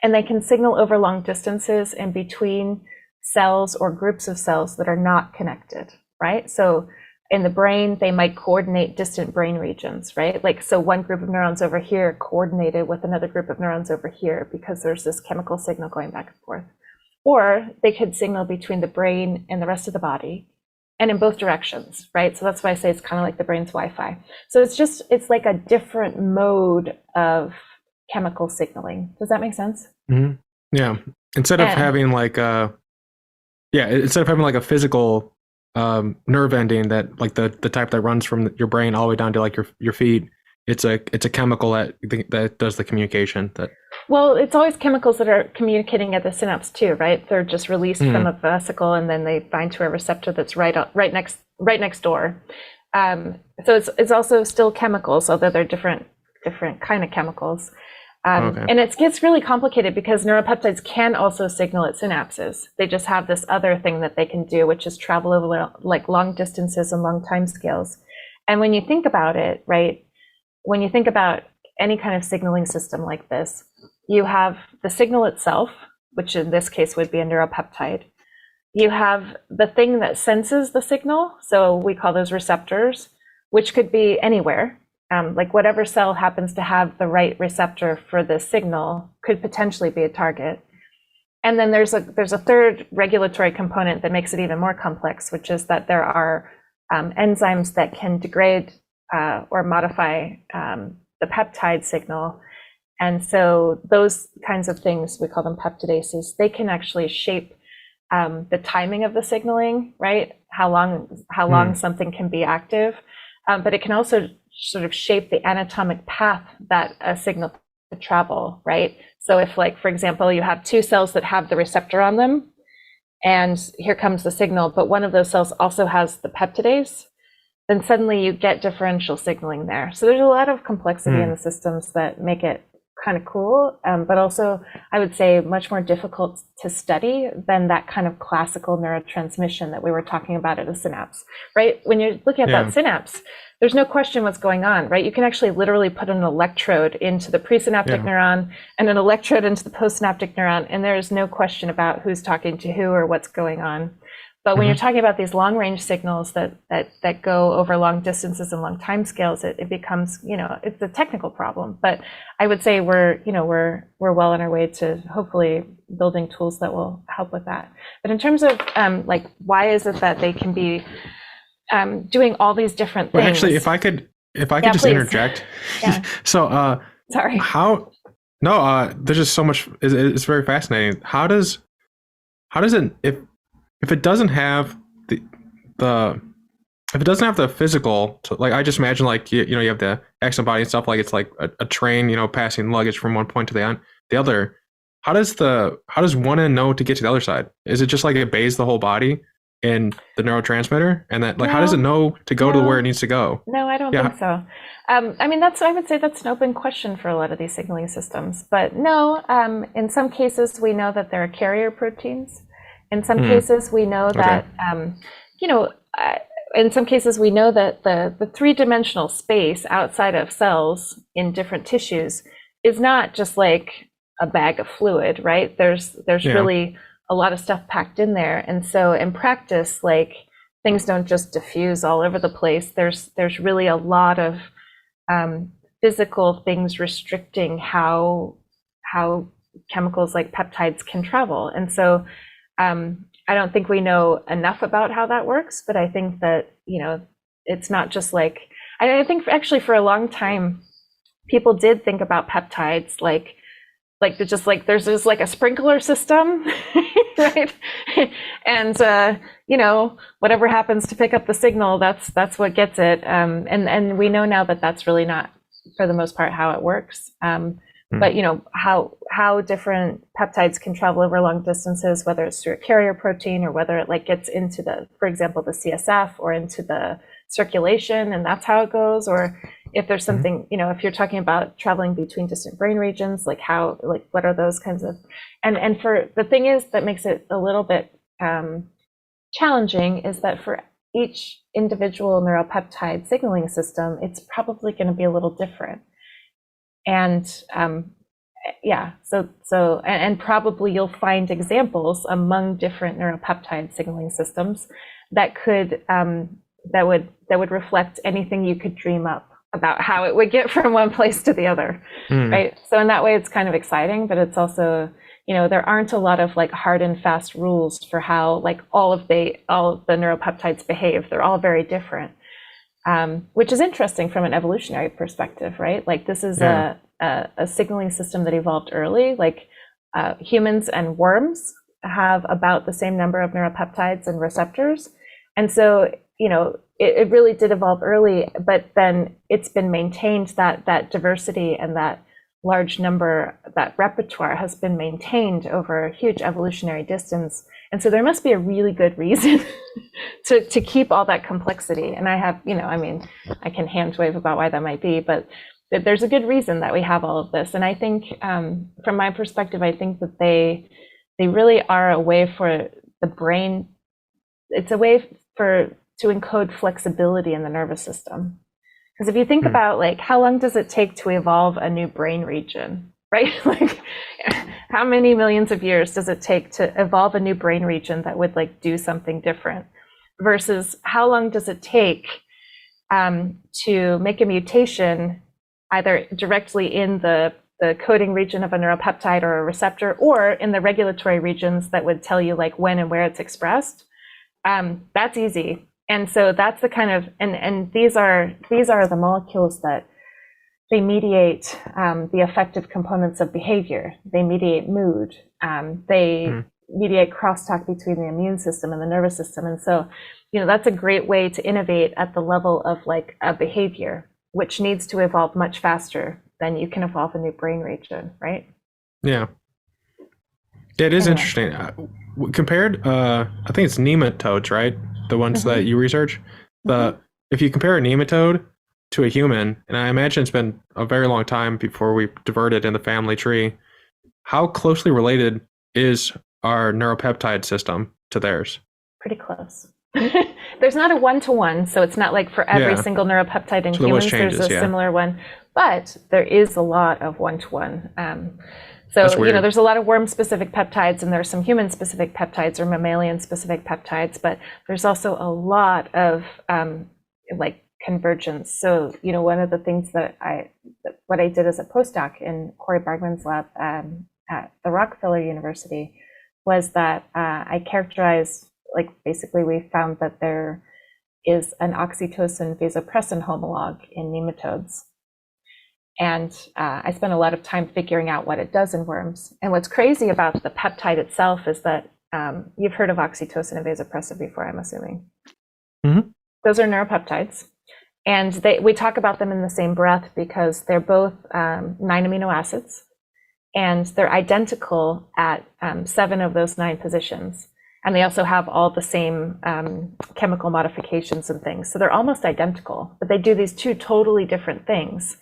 [SPEAKER 2] And they can signal over long distances and between cells or groups of cells that are not connected, right? So in the brain, they might coordinate distant brain regions, right? Like, so one group of neurons over here coordinated with another group of neurons over here because there's this chemical signal going back and forth. Or they could signal between the brain and the rest of the body and in both directions, right? So that's why I say it's kind of like the brain's Wi-Fi. So it's like a different mode of chemical signaling. Does that make sense?
[SPEAKER 1] Mm-hmm. Yeah. Instead of having like a physical nerve ending that like the type that runs from your brain all the way down to like your feet, it's a chemical that does the communication.
[SPEAKER 2] Well, it's always chemicals that are communicating at the synapse too, right? They're just released from a vesicle and then they bind to a receptor that's right next door. So it's also still chemicals, although they're different kind of chemicals. And it gets really complicated because neuropeptides can also signal at synapses. They just have this other thing that they can do, which is travel over like long distances and long time scales. And when you think about it, right, when you think about any kind of signaling system like this, you have the signal itself, which in this case would be a neuropeptide. You have the thing that senses the signal, so we call those receptors, which could be anywhere. Like whatever cell happens to have the right receptor for the signal could potentially be a target. And then there's a third regulatory component that makes it even more complex, which is that there are enzymes that can degrade or modify the peptide signal. And so those kinds of things, we call them peptidases, they can actually shape the timing of the signaling, right? How long something can be active. But it can also sort of shape the anatomic path that a signal could travel, right? So if, like, for example, you have two cells that have the receptor on them, and here comes the signal, but one of those cells also has the peptidase, then suddenly you get differential signaling there. So there's a lot of complexity in the systems that make it kind of cool, but also I would say much more difficult to study than that kind of classical neurotransmission that we were talking about at a synapse, right? When you're looking at that synapse, there's no question what's going on, right? You can actually literally put an electrode into the presynaptic neuron and an electrode into the postsynaptic neuron, and there is no question about who's talking to who or what's going on. But when you're talking about these long-range signals that go over long distances and long time scales, it becomes, it's a technical problem. But I would say we're well on our way to hopefully building tools that will help with that. But in terms of like, why is it that they can be doing all these different things?
[SPEAKER 1] Well, actually, if I could just
[SPEAKER 2] please.
[SPEAKER 1] interject. So,
[SPEAKER 2] sorry.
[SPEAKER 1] There's just so much. It's very fascinating. How does it if it doesn't have the physical, like I just imagine like you have the exon body and stuff, like it's like a train passing luggage from one point to the other. How does one end know to get to the other side? Is it just like it bathes the whole body in the neurotransmitter, and that how does it know to go to where it needs to go?
[SPEAKER 2] No, I don't think so. I would say that's an open question for a lot of these signaling systems. But no, in some cases we know that there are carrier proteins. In some cases, we know that, in some cases, we know that the three-dimensional space outside of cells in different tissues is not just like a bag of fluid, right? There's really a lot of stuff packed in there. And so in practice, like, things don't just diffuse all over the place. There's really a lot of physical things restricting how chemicals like peptides can travel. And so I don't think we know enough about how that works, but I think that, it's not just like, I think actually for a long time, people did think about peptides like there's just like a sprinkler system, right? And, whatever happens to pick up the signal, that's what gets it. And we know now that that's really not, for the most part, how it works. But how different peptides can travel over long distances, whether it's through a carrier protein or whether it like gets into for example, the CSF or into the circulation, and that's how it goes. Or if there's something, if you're talking about traveling between distant brain regions, like what are those kinds of, and for the thing is that makes it a little bit challenging is that for each individual neuropeptide signaling system, it's probably going to be a little different. And and probably you'll find examples among different neuropeptide signaling systems that could that would reflect anything you could dream up about how it would get from one place to the other, right? So in that way, it's kind of exciting, but it's also, there aren't a lot of like hard and fast rules for how like all of the neuropeptides behave. They're all very different. Which is interesting from an evolutionary perspective, right? Like this is a signaling system that evolved early. Like humans and worms have about the same number of neuropeptides and receptors. And so, it really did evolve early, but then it's been maintained that diversity and that large number, that repertoire has been maintained over a huge evolutionary distance. And so there must be a really good reason to keep all that complexity. And I have, I can hand wave about why that might be, but there's a good reason that we have all of this. And I think from my perspective, I think that they really are a way for the brain, it's a way to encode flexibility in the nervous system. Because if you think about like, how long does it take to evolve a new brain region, right? Like how many millions of years does it take to evolve a new brain region that would like do something different versus how long does it take to make a mutation either directly in the coding region of a neuropeptide or a receptor or in the regulatory regions that would tell you like when and where it's expressed. That's easy. And so that's the kind of, and these are the molecules that they mediate the affective components of behavior. They mediate mood. They mediate crosstalk between the immune system and the nervous system. And so, that's a great way to innovate at the level of like a behavior, which needs to evolve much faster than you can evolve a new brain region, right?
[SPEAKER 1] Yeah. It is interesting. Compared, I think it's nematodes, right? The ones that you research. If you compare a nematode to a human, and I imagine it's been a very long time before we diverted in the family tree, how closely related is our neuropeptide system to theirs?
[SPEAKER 2] Pretty close. There's not a one-to-one, so it's not like for every single neuropeptide in humans, there's a similar one, but there is a lot of one-to-one. So, there's a lot of worm-specific peptides, and there's some human-specific peptides or mammalian-specific peptides, but there's also a lot of like convergence. So, one of the things what I did as a postdoc in Corey Bargman's lab at the Rockefeller University was that I characterized, like basically we found that there is an oxytocin vasopressin homolog in nematodes. And I spent a lot of time figuring out what it does in worms. And what's crazy about the peptide itself is that you've heard of oxytocin and vasopressin before, I'm assuming. Those are neuropeptides. And we talk about them in the same breath because they're both 9 amino acids. And they're identical at 7 of those 9 positions. And they also have all the same chemical modifications and things. So they're almost identical, but they do these 2 totally different things.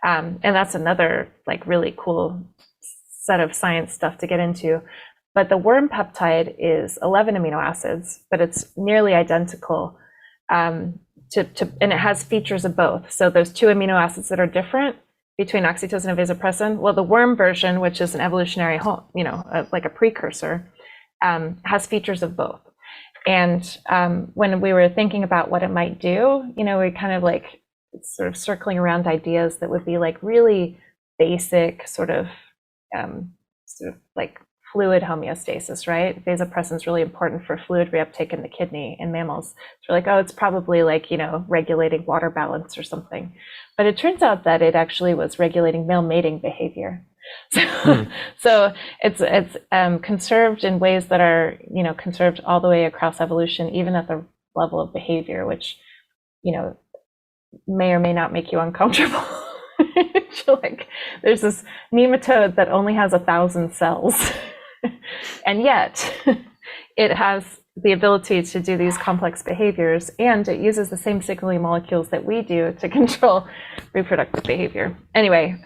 [SPEAKER 2] And that's another like really cool set of science stuff to get into. But the worm peptide is 11 amino acids, but it's nearly identical and it has features of both. So those 2 amino acids that are different between oxytocin and vasopressin, well, the worm version, which is an evolutionary, like a precursor, has features of both. And when we were thinking about what it might do, we kind of like sort of circling around ideas that would be like really basic sort of like fluid homeostasis, right? Vasopressin is really important for fluid reuptake in the kidney in mammals. So we're like, oh, it's probably like, regulating water balance or something. But it turns out that it actually was regulating male mating behavior. So it's conserved in ways that are, conserved all the way across evolution, even at the level of behavior, which, may or may not make you uncomfortable. Like, there's this nematode that only has 1,000 cells, and yet it has the ability to do these complex behaviors, and it uses the same signaling molecules that we do to control reproductive behavior. Anyway,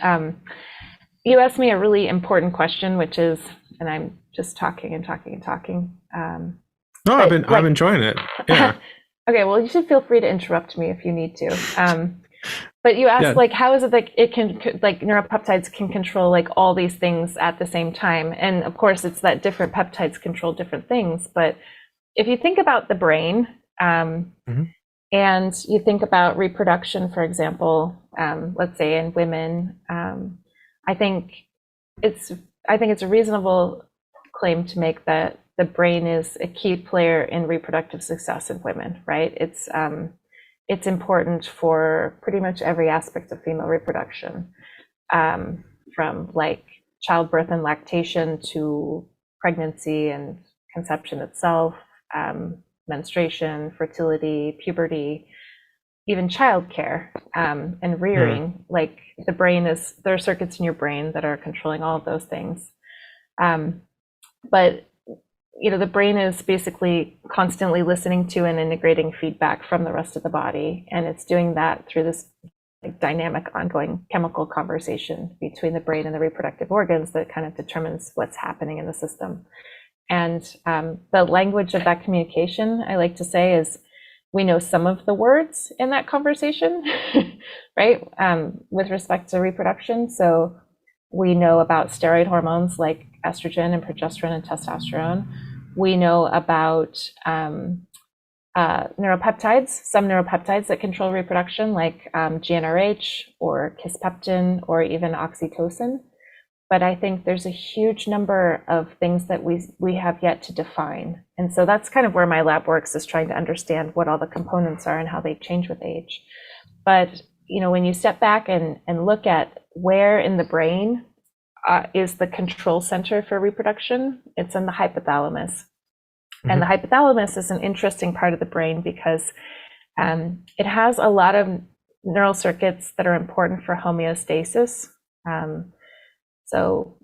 [SPEAKER 2] you asked me a really important question, which is, and I'm just talking and talking and talking.
[SPEAKER 1] No, I'm enjoying it. Yeah.
[SPEAKER 2] Okay, well, you should feel free to interrupt me if you need to. But you asked, like, how is it that it can, like, neuropeptides can control like all these things at the same time? And of course, it's that different peptides control different things. But if you think about the brain, and you think about reproduction, for example, let's say in women, I think it's a reasonable claim to make that the brain is a key player in reproductive success in women, right? It's important for pretty much every aspect of female reproduction, from like childbirth and lactation to pregnancy and conception itself, menstruation, fertility, puberty, even childcare, and rearing. Like, the brain there are circuits in your brain that are controlling all of those things. But the brain is basically constantly listening to and integrating feedback from the rest of the body, and it's doing that through this like dynamic, ongoing chemical conversation between the brain and the reproductive organs that kind of determines what's happening in the system. And the language of that communication, I like to say, is we know some of the words in that conversation, right? With respect to reproduction. So we know about steroid hormones like estrogen and progesterone and testosterone. We know about neuropeptides, some neuropeptides that control reproduction, like GnRH or kisspeptin or even oxytocin. But I think there's a huge number of things that we have yet to define. And so that's kind of where my lab works, is trying to understand what all the components are and how they change with age. But when you step back and look at where in the brain is the control center for reproduction, it's in the hypothalamus. And the hypothalamus is an interesting part of the brain because it has a lot of neural circuits that are important for homeostasis. So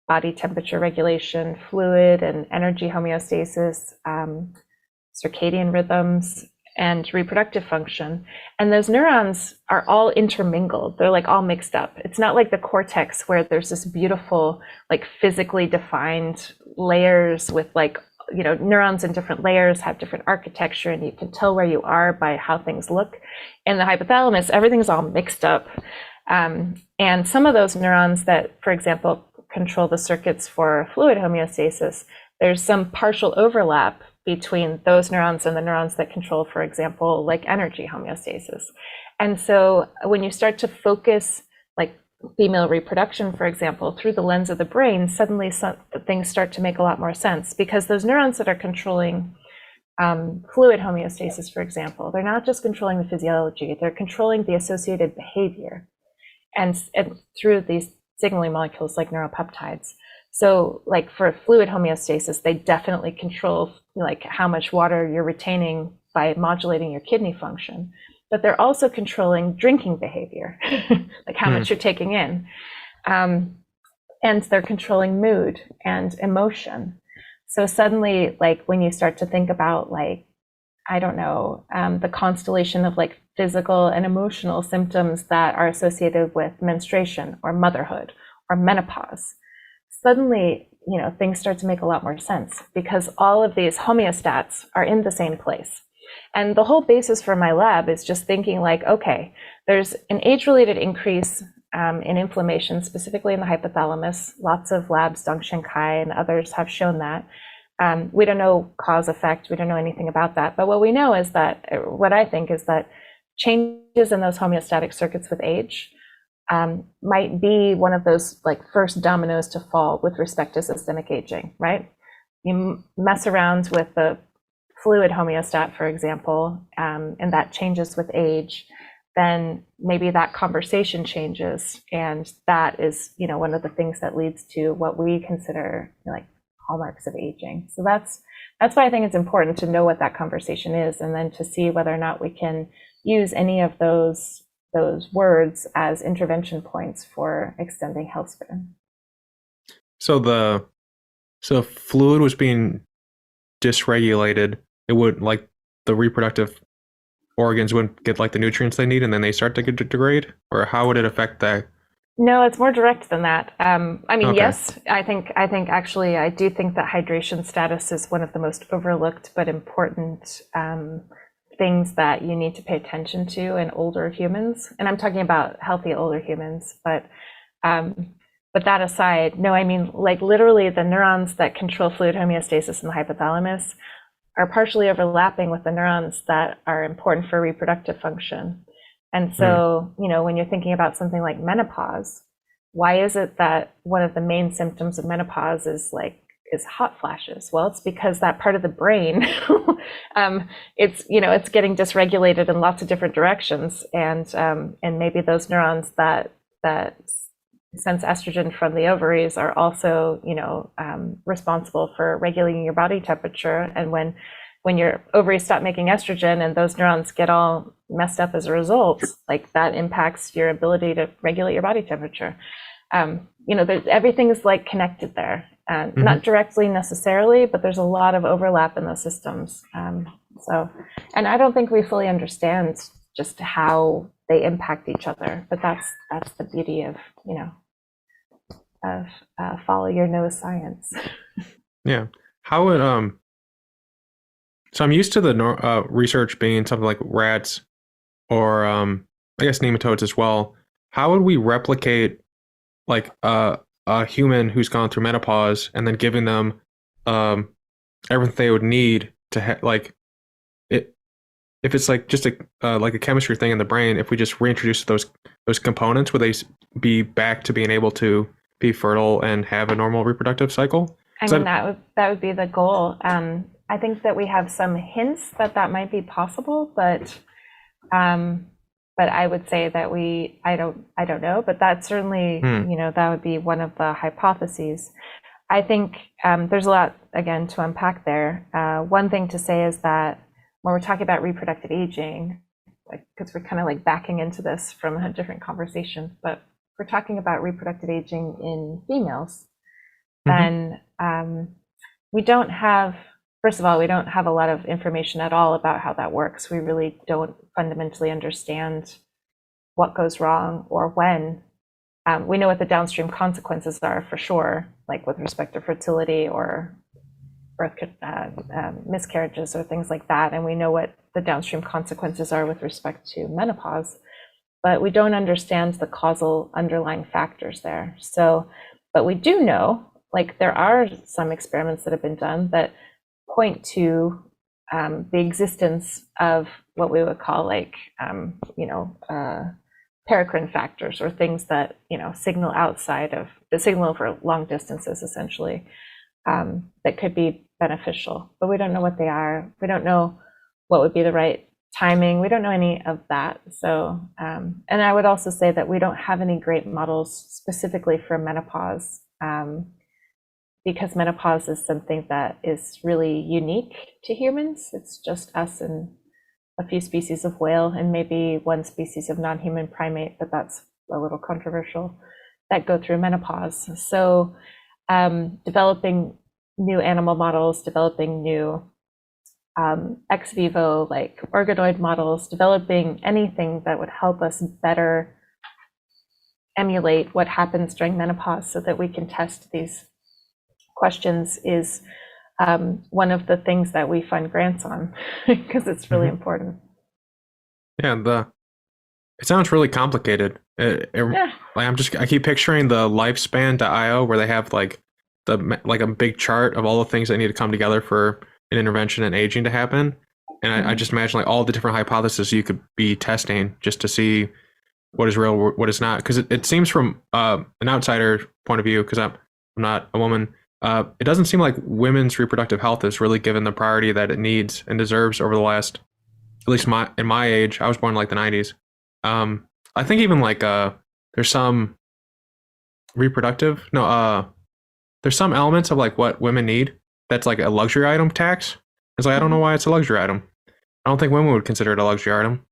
[SPEAKER 2] body temperature regulation, fluid and energy homeostasis, circadian rhythms, and reproductive function. And those neurons are all intermingled. They're like all mixed up. It's not like the cortex where there's this beautiful, like physically defined layers with like, neurons in different layers have different architecture, and you can tell where you are by how things look. In the hypothalamus, everything's all mixed up. And some of those neurons that, for example, control the circuits for fluid homeostasis, there's some partial overlap between those neurons and the neurons that control, for example, like energy homeostasis. And so when you start to focus like female reproduction, for example, through the lens of the brain, suddenly things start to make a lot more sense, because those neurons that are controlling fluid homeostasis, for example, they're not just controlling the physiology, they're controlling the associated behavior, and through these signaling molecules like neuropeptides. So like for fluid homeostasis, they definitely control like how much water you're retaining by modulating your kidney function, but they're also controlling drinking behavior, like how much you're taking in. And they're controlling mood and emotion. So suddenly, like when you start to think about like, I don't know, the constellation of like physical and emotional symptoms that are associated with menstruation or motherhood or menopause, suddenly, things start to make a lot more sense, because all of these homeostats are in the same place. And the whole basis for my lab is just thinking like, okay, there's an age-related increase in inflammation, specifically in the hypothalamus. Lots of labs, Dong Shen Kai and others, have shown that. We don't know cause effect. We don't know anything about that. But what we know is that, what I think is that changes in those homeostatic circuits with age might be one of those like first dominoes to fall with respect to systemic aging, right? You mess around with the fluid homeostat, for example, and that changes with age, then maybe that conversation changes. And that is, one of the things that leads to what we consider like hallmarks of aging. So that's why I think it's important to know what that conversation is, and then to see whether or not we can use any of those those words as intervention points for extending health span.
[SPEAKER 1] So if fluid was being dysregulated, it would like the reproductive organs wouldn't get like the nutrients they need, and then they start to degrade, or how would it affect that?
[SPEAKER 2] No, it's more direct than that. I mean,
[SPEAKER 1] Okay.
[SPEAKER 2] yes, I think actually I do think that hydration status is one of the most overlooked but important things that you need to pay attention to in older humans. And I'm talking about healthy older humans, but that aside, no, I mean, like literally the neurons that control fluid homeostasis in the hypothalamus are partially overlapping with the neurons that are important for reproductive function. And so, when you're thinking about something like menopause, why is it that one of the main symptoms of menopause is hot flashes? Well, it's because that part of the brain, it's getting dysregulated in lots of different directions, and maybe those neurons that sense estrogen from the ovaries are also, responsible for regulating your body temperature. And when your ovaries stop making estrogen and those neurons get all messed up as a result, like that impacts your ability to regulate your body temperature. Everything is like connected there, and not directly necessarily, but there's a lot of overlap in those systems. And I don't think we fully understand just how they impact each other, but that's the beauty of follow your nose science.
[SPEAKER 1] Yeah. How would so I'm used to the research being something like rats or I guess nematodes as well. How would we replicate like a human who's gone through menopause and then giving them everything they would need to like it, if it's like just like a chemistry thing in the brain, if we just reintroduce those components, would they be back to being able to be fertile and have a normal reproductive cycle?
[SPEAKER 2] I mean, that would be the goal. I think that we have some hints that might be possible, but I would say that I don't know, but that certainly, that would be one of the hypotheses. I think there's a lot, again, to unpack there. One thing to say is that when we're talking about reproductive aging, because we're kind of like backing into this from a different conversation, but we're talking about reproductive aging in females, then we don't have, first of all, we don't have a lot of information at all about how that works. We really don't fundamentally understand what goes wrong or when. We know what the downstream consequences are for sure, like with respect to fertility or birth miscarriages or things like that. And we know what the downstream consequences are with respect to menopause, but we don't understand the causal underlying factors there. So, but we do know, like there are some experiments that have been done that point to the existence of what we would call like, paracrine factors, or things that, signal outside of the signal for long distances, essentially, that could be beneficial, but we don't know what they are. We don't know what would be the right timing. We don't know any of that. So, and I would also say that we don't have any great models specifically for menopause, because menopause is something that is really unique to humans. It's just us and a few species of whale and maybe one species of non-human primate, but that's a little controversial, that go through menopause. So developing new animal models, developing new ex vivo like organoid models, developing anything that would help us better emulate what happens during menopause so that we can test these questions is one of the things that we fund grants on because it's really important.
[SPEAKER 1] Yeah, it sounds really complicated.
[SPEAKER 2] Yeah.
[SPEAKER 1] Like I keep picturing the lifespan.io where they have like a big chart of all the things that need to come together for an intervention in aging to happen. And I just imagine like all the different hypotheses you could be testing just to see what is real, what is not. Because it seems from an outsider point of view, because I'm not a woman, it doesn't seem like women's reproductive health is really given the priority that it needs and deserves over the last, at least in my age. I was born in like the 90s. I think even like there's some there's some elements of like what women need that's like a luxury item tax. It's like I don't know why it's a luxury item. I don't think women would consider it a luxury item.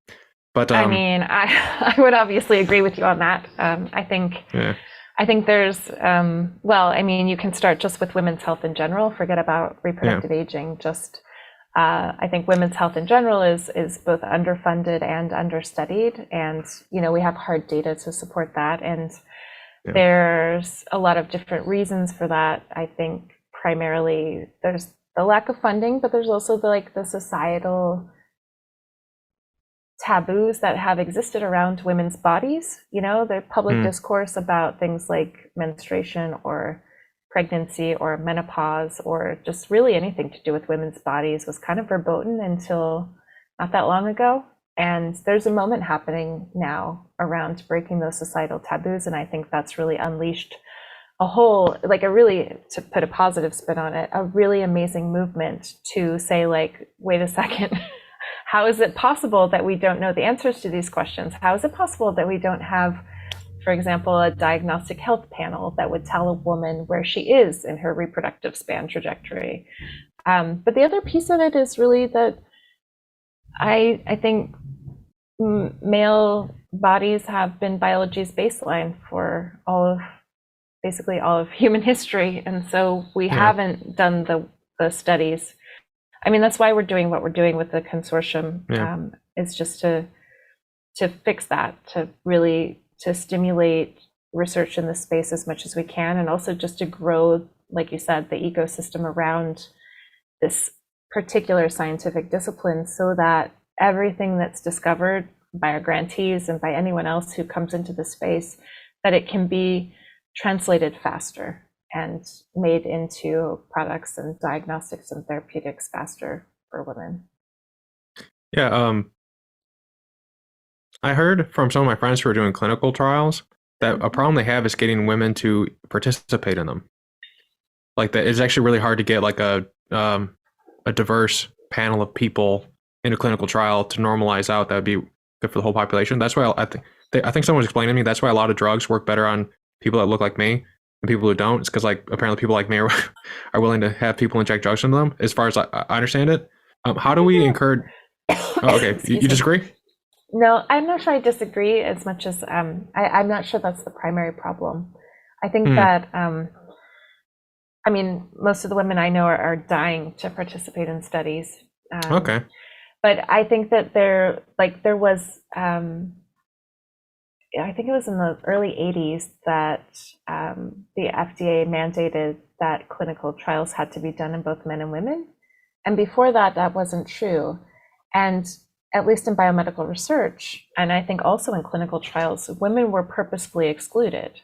[SPEAKER 1] But
[SPEAKER 2] I mean, I would obviously agree with you on that.
[SPEAKER 1] yeah,
[SPEAKER 2] I think there's, well, I mean, you can start just with women's health in general, forget about reproductive aging. Just, I think women's health in general is both underfunded and understudied. And, you know, we have hard data to support that. And there's a lot of different reasons for that. I think primarily there's the lack of funding, but there's also the societal taboos that have existed around women's bodies. You know, the public discourse about things like menstruation or pregnancy or menopause or just really anything to do with women's bodies was kind of verboten until not that long ago. And there's a moment happening now around breaking those societal taboos. And I think that's really unleashed a whole, like a really, to put a positive spin on it, a really amazing movement to say, like, wait a second, how is it possible that we don't know the answers to these questions? How is it possible that we don't have, for example, a diagnostic health panel that would tell a woman where she is in her reproductive span trajectory? But the other piece of it is really that I think male bodies have been biology's baseline for basically all of human history. And so we haven't done the studies. I mean, that's why we're doing what we're doing with the consortium. It's just to fix that, to really to stimulate research in this space as much as we can, and also just to grow, like you said, the ecosystem around this particular scientific discipline, so that everything that's discovered by our grantees and by anyone else who comes into the space, that it can be translated faster and made into products and diagnostics and therapeutics faster for women.
[SPEAKER 1] Yeah, I heard from some of my friends who are doing clinical trials that a problem they have is getting women to participate in them. Like that, it's actually really hard to get like a diverse panel of people in a clinical trial to normalize out. That would be good for the whole population. That's why I think someone was explaining to me that's why a lot of drugs work better on people that look like me and people who don't. It's because like apparently people like me are willing to have people inject drugs into them. As far as I understand it, how do we encourage? Oh, okay, you disagree?
[SPEAKER 2] No, I'm not sure I disagree as much as I'm not sure that's the primary problem. I think that I mean, most of the women I know are dying to participate in studies.
[SPEAKER 1] Okay.
[SPEAKER 2] But I think that there was, I think it was in the early 80s that the FDA mandated that clinical trials had to be done in both men and women. And before that, that wasn't true. And at least in biomedical research, and I think also in clinical trials, women were purposefully excluded.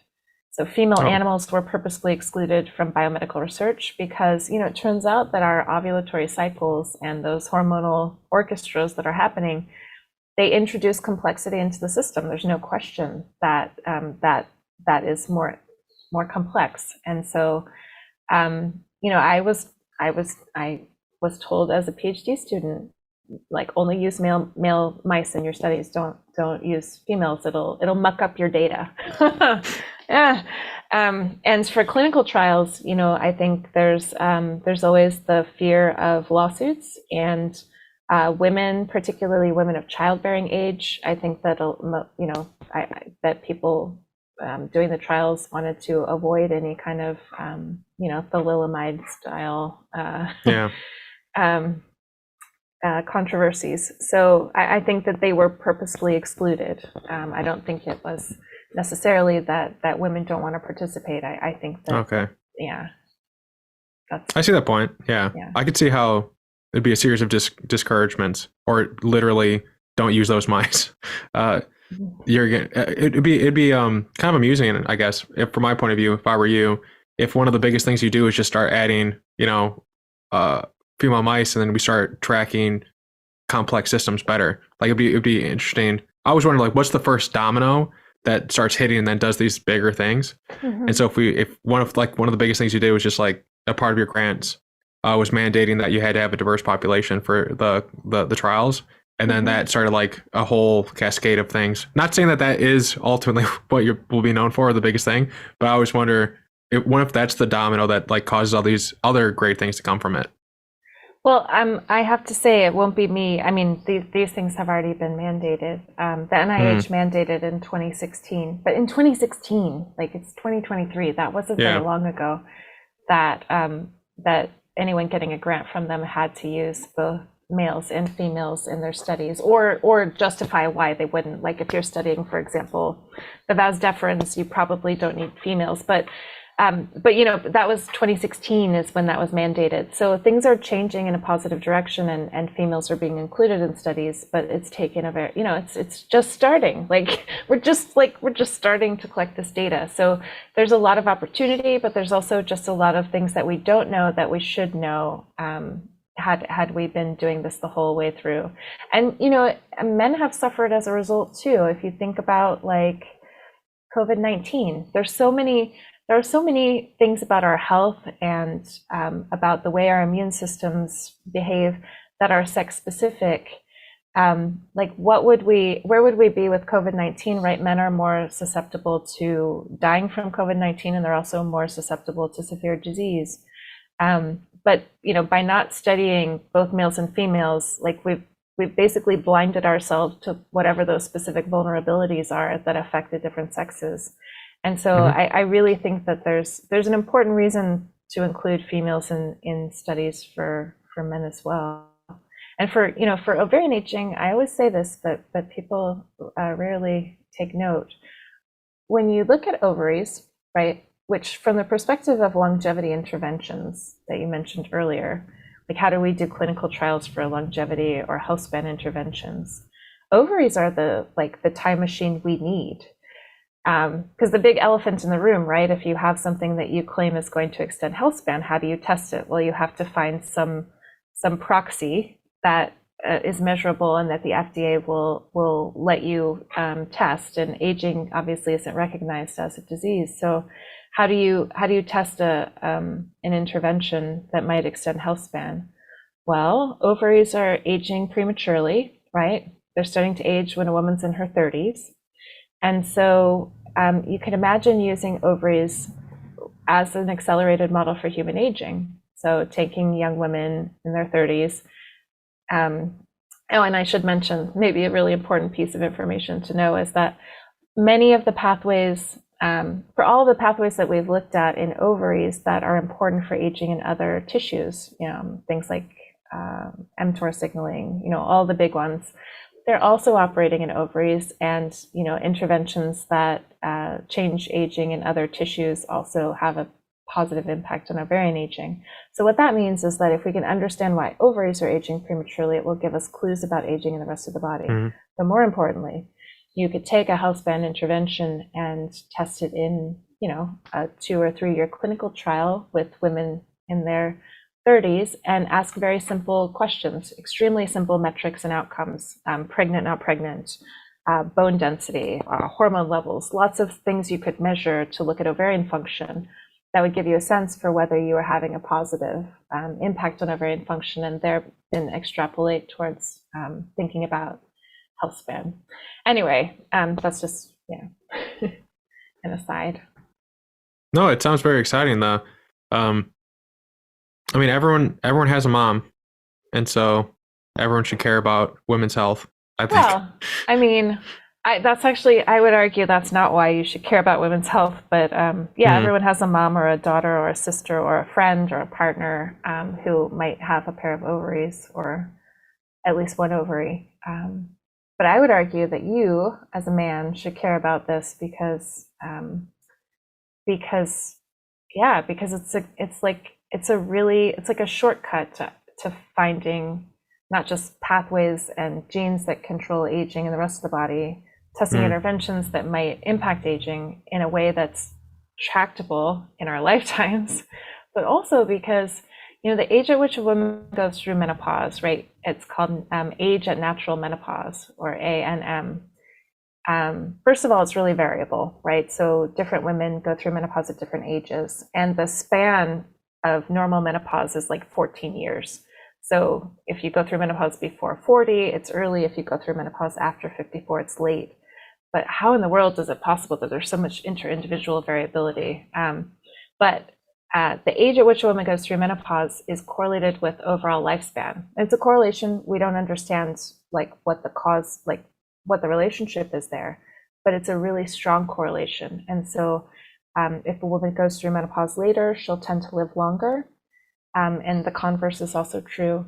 [SPEAKER 2] So female animals were purposefully excluded from biomedical research because, you know, it turns out that our ovulatory cycles and those hormonal orchestras that are happening, they introduce complexity into the system. There's no question that that is more complex. And so, you know, I was told as a PhD student, like, only use male mice in your studies. Don't use females. It'll muck up your data. Yeah. And for clinical trials, you know, I think there's always the fear of lawsuits, and women, particularly women of childbearing age. I think that you know, that people doing the trials wanted to avoid any kind of you know, thalidomide style controversies. So I think that they were purposefully excluded. I don't think it was necessarily that women don't want to participate. I think that, yeah.
[SPEAKER 1] I see that point. Yeah. I could see how it'd be a series of discouragements, or literally don't use those mice. It'd be kind of amusing, I guess, from my point of view, if I were you, if one of the biggest things you do is just start adding, you know, female mice, and then we start tracking complex systems better. Like it'd be interesting. I always wonder, like, what's the first domino that starts hitting and then does these bigger things? And so if one of the biggest things you did was just like a part of your grants was mandating that you had to have a diverse population for the trials, and then that started like a whole cascade of things. Not saying that is ultimately what you will be known for, the biggest thing, but I always wonder what if that's the domino that like causes all these other great things to come from it.
[SPEAKER 2] Well, I have to say it won't be me. I mean, these things have already been mandated. The
[SPEAKER 1] Mm,
[SPEAKER 2] NIH mandated in 2016, but in 2016, like it's 2023, that wasn't very
[SPEAKER 1] yeah.
[SPEAKER 2] long ago, that that anyone getting a grant from them had to use both males and females in their studies, or justify why they wouldn't. Like if you're studying, for example, the vas deferens, you probably don't need females, but you know, that was 2016 is when that was mandated. So things are changing in a positive direction, and females are being included in studies, but it's taken a very, you know, it's just starting. Like we're just starting to collect this data. So there's a lot of opportunity, but there's also just a lot of things that we don't know that we should know. Had we been doing this the whole way through, and you know, men have suffered as a result too. If you think about like COVID-19, there are so many things about our health and about the way our immune systems behave that are sex specific. Like where would we be with COVID-19, right? Men are more susceptible to dying from COVID-19, and they're also more susceptible to severe disease. But you know, by not studying both males and females, like we've basically blinded ourselves to whatever those specific vulnerabilities are that affect the different sexes. And so
[SPEAKER 1] Hmm.
[SPEAKER 2] I really think that there's an important reason to include females in studies for men as well. And for, you know, for ovarian aging, I always say this, but people rarely take note. When you look at ovaries, right, which from the perspective of longevity interventions that you mentioned earlier, like how do we do clinical trials for longevity or health span interventions? Ovaries are the time machine we need. Because the big elephant in the room, right? If you have something that you claim is going to extend health span, how do you test it? Well, you have to find some proxy that is measurable and that the FDA will let you test. And aging obviously isn't recognized as a disease. So how do you test an intervention that might extend health span? Well, ovaries are aging prematurely, right? They're starting to age when a woman's in her 30s. And so you can imagine using ovaries as an accelerated model for human aging. So taking young women in their 30s. Oh, and I should mention maybe a really important piece of information to know is that many of the pathways, for all the pathways that we've looked at in ovaries that are important for aging in other tissues, you know, things like mTOR signaling, you know, all the big ones, they're also operating in ovaries, and you know, interventions that change aging in other tissues also have a positive impact on ovarian aging. So what that means is that if we can understand why ovaries are aging prematurely, it will give us clues about aging in the rest of the body.
[SPEAKER 1] Hmm.
[SPEAKER 2] But more importantly, you could take a health span intervention and test it in, you know, a 2 or 3 year clinical trial with women in their 30s and ask very simple questions, extremely simple metrics and outcomes, pregnant, not pregnant, bone density, hormone levels, lots of things you could measure to look at ovarian function that would give you a sense for whether you are having a positive impact on ovarian function, and then extrapolate towards thinking about health span. Anyway, that's just, you know, an aside.
[SPEAKER 1] No, it sounds very exciting though. Um, I mean, everyone has a mom, and so everyone should care about women's health, I think.
[SPEAKER 2] Well, I mean, that's actually, I would argue that's not why you should care about women's health. But yeah,
[SPEAKER 1] Hmm.
[SPEAKER 2] everyone has a mom or a daughter or a sister or a friend or a partner who might have a pair of ovaries or at least one ovary. But I would argue that you, as a man, should care about this because yeah, because it's like a shortcut to finding not just pathways and genes that control aging in the rest of the body, testing
[SPEAKER 1] Hmm.
[SPEAKER 2] interventions that might impact aging in a way that's tractable in our lifetimes, but also because, you know, the age at which a woman goes through menopause, right? It's called age at natural menopause, or ANM. First of all, it's really variable, right? So different women go through menopause at different ages, and the span of normal menopause is like 14 years. So if you go through menopause before 40, it's early. If you go through menopause after 54, it's late. But how in the world is it possible that there's so much inter-individual variability? But the age at which a woman goes through menopause is correlated with overall lifespan. It's a correlation. We don't understand like what the cause, like what the relationship is there, but it's a really strong correlation. And so if a woman goes through menopause later, she'll tend to live longer. And the converse is also true.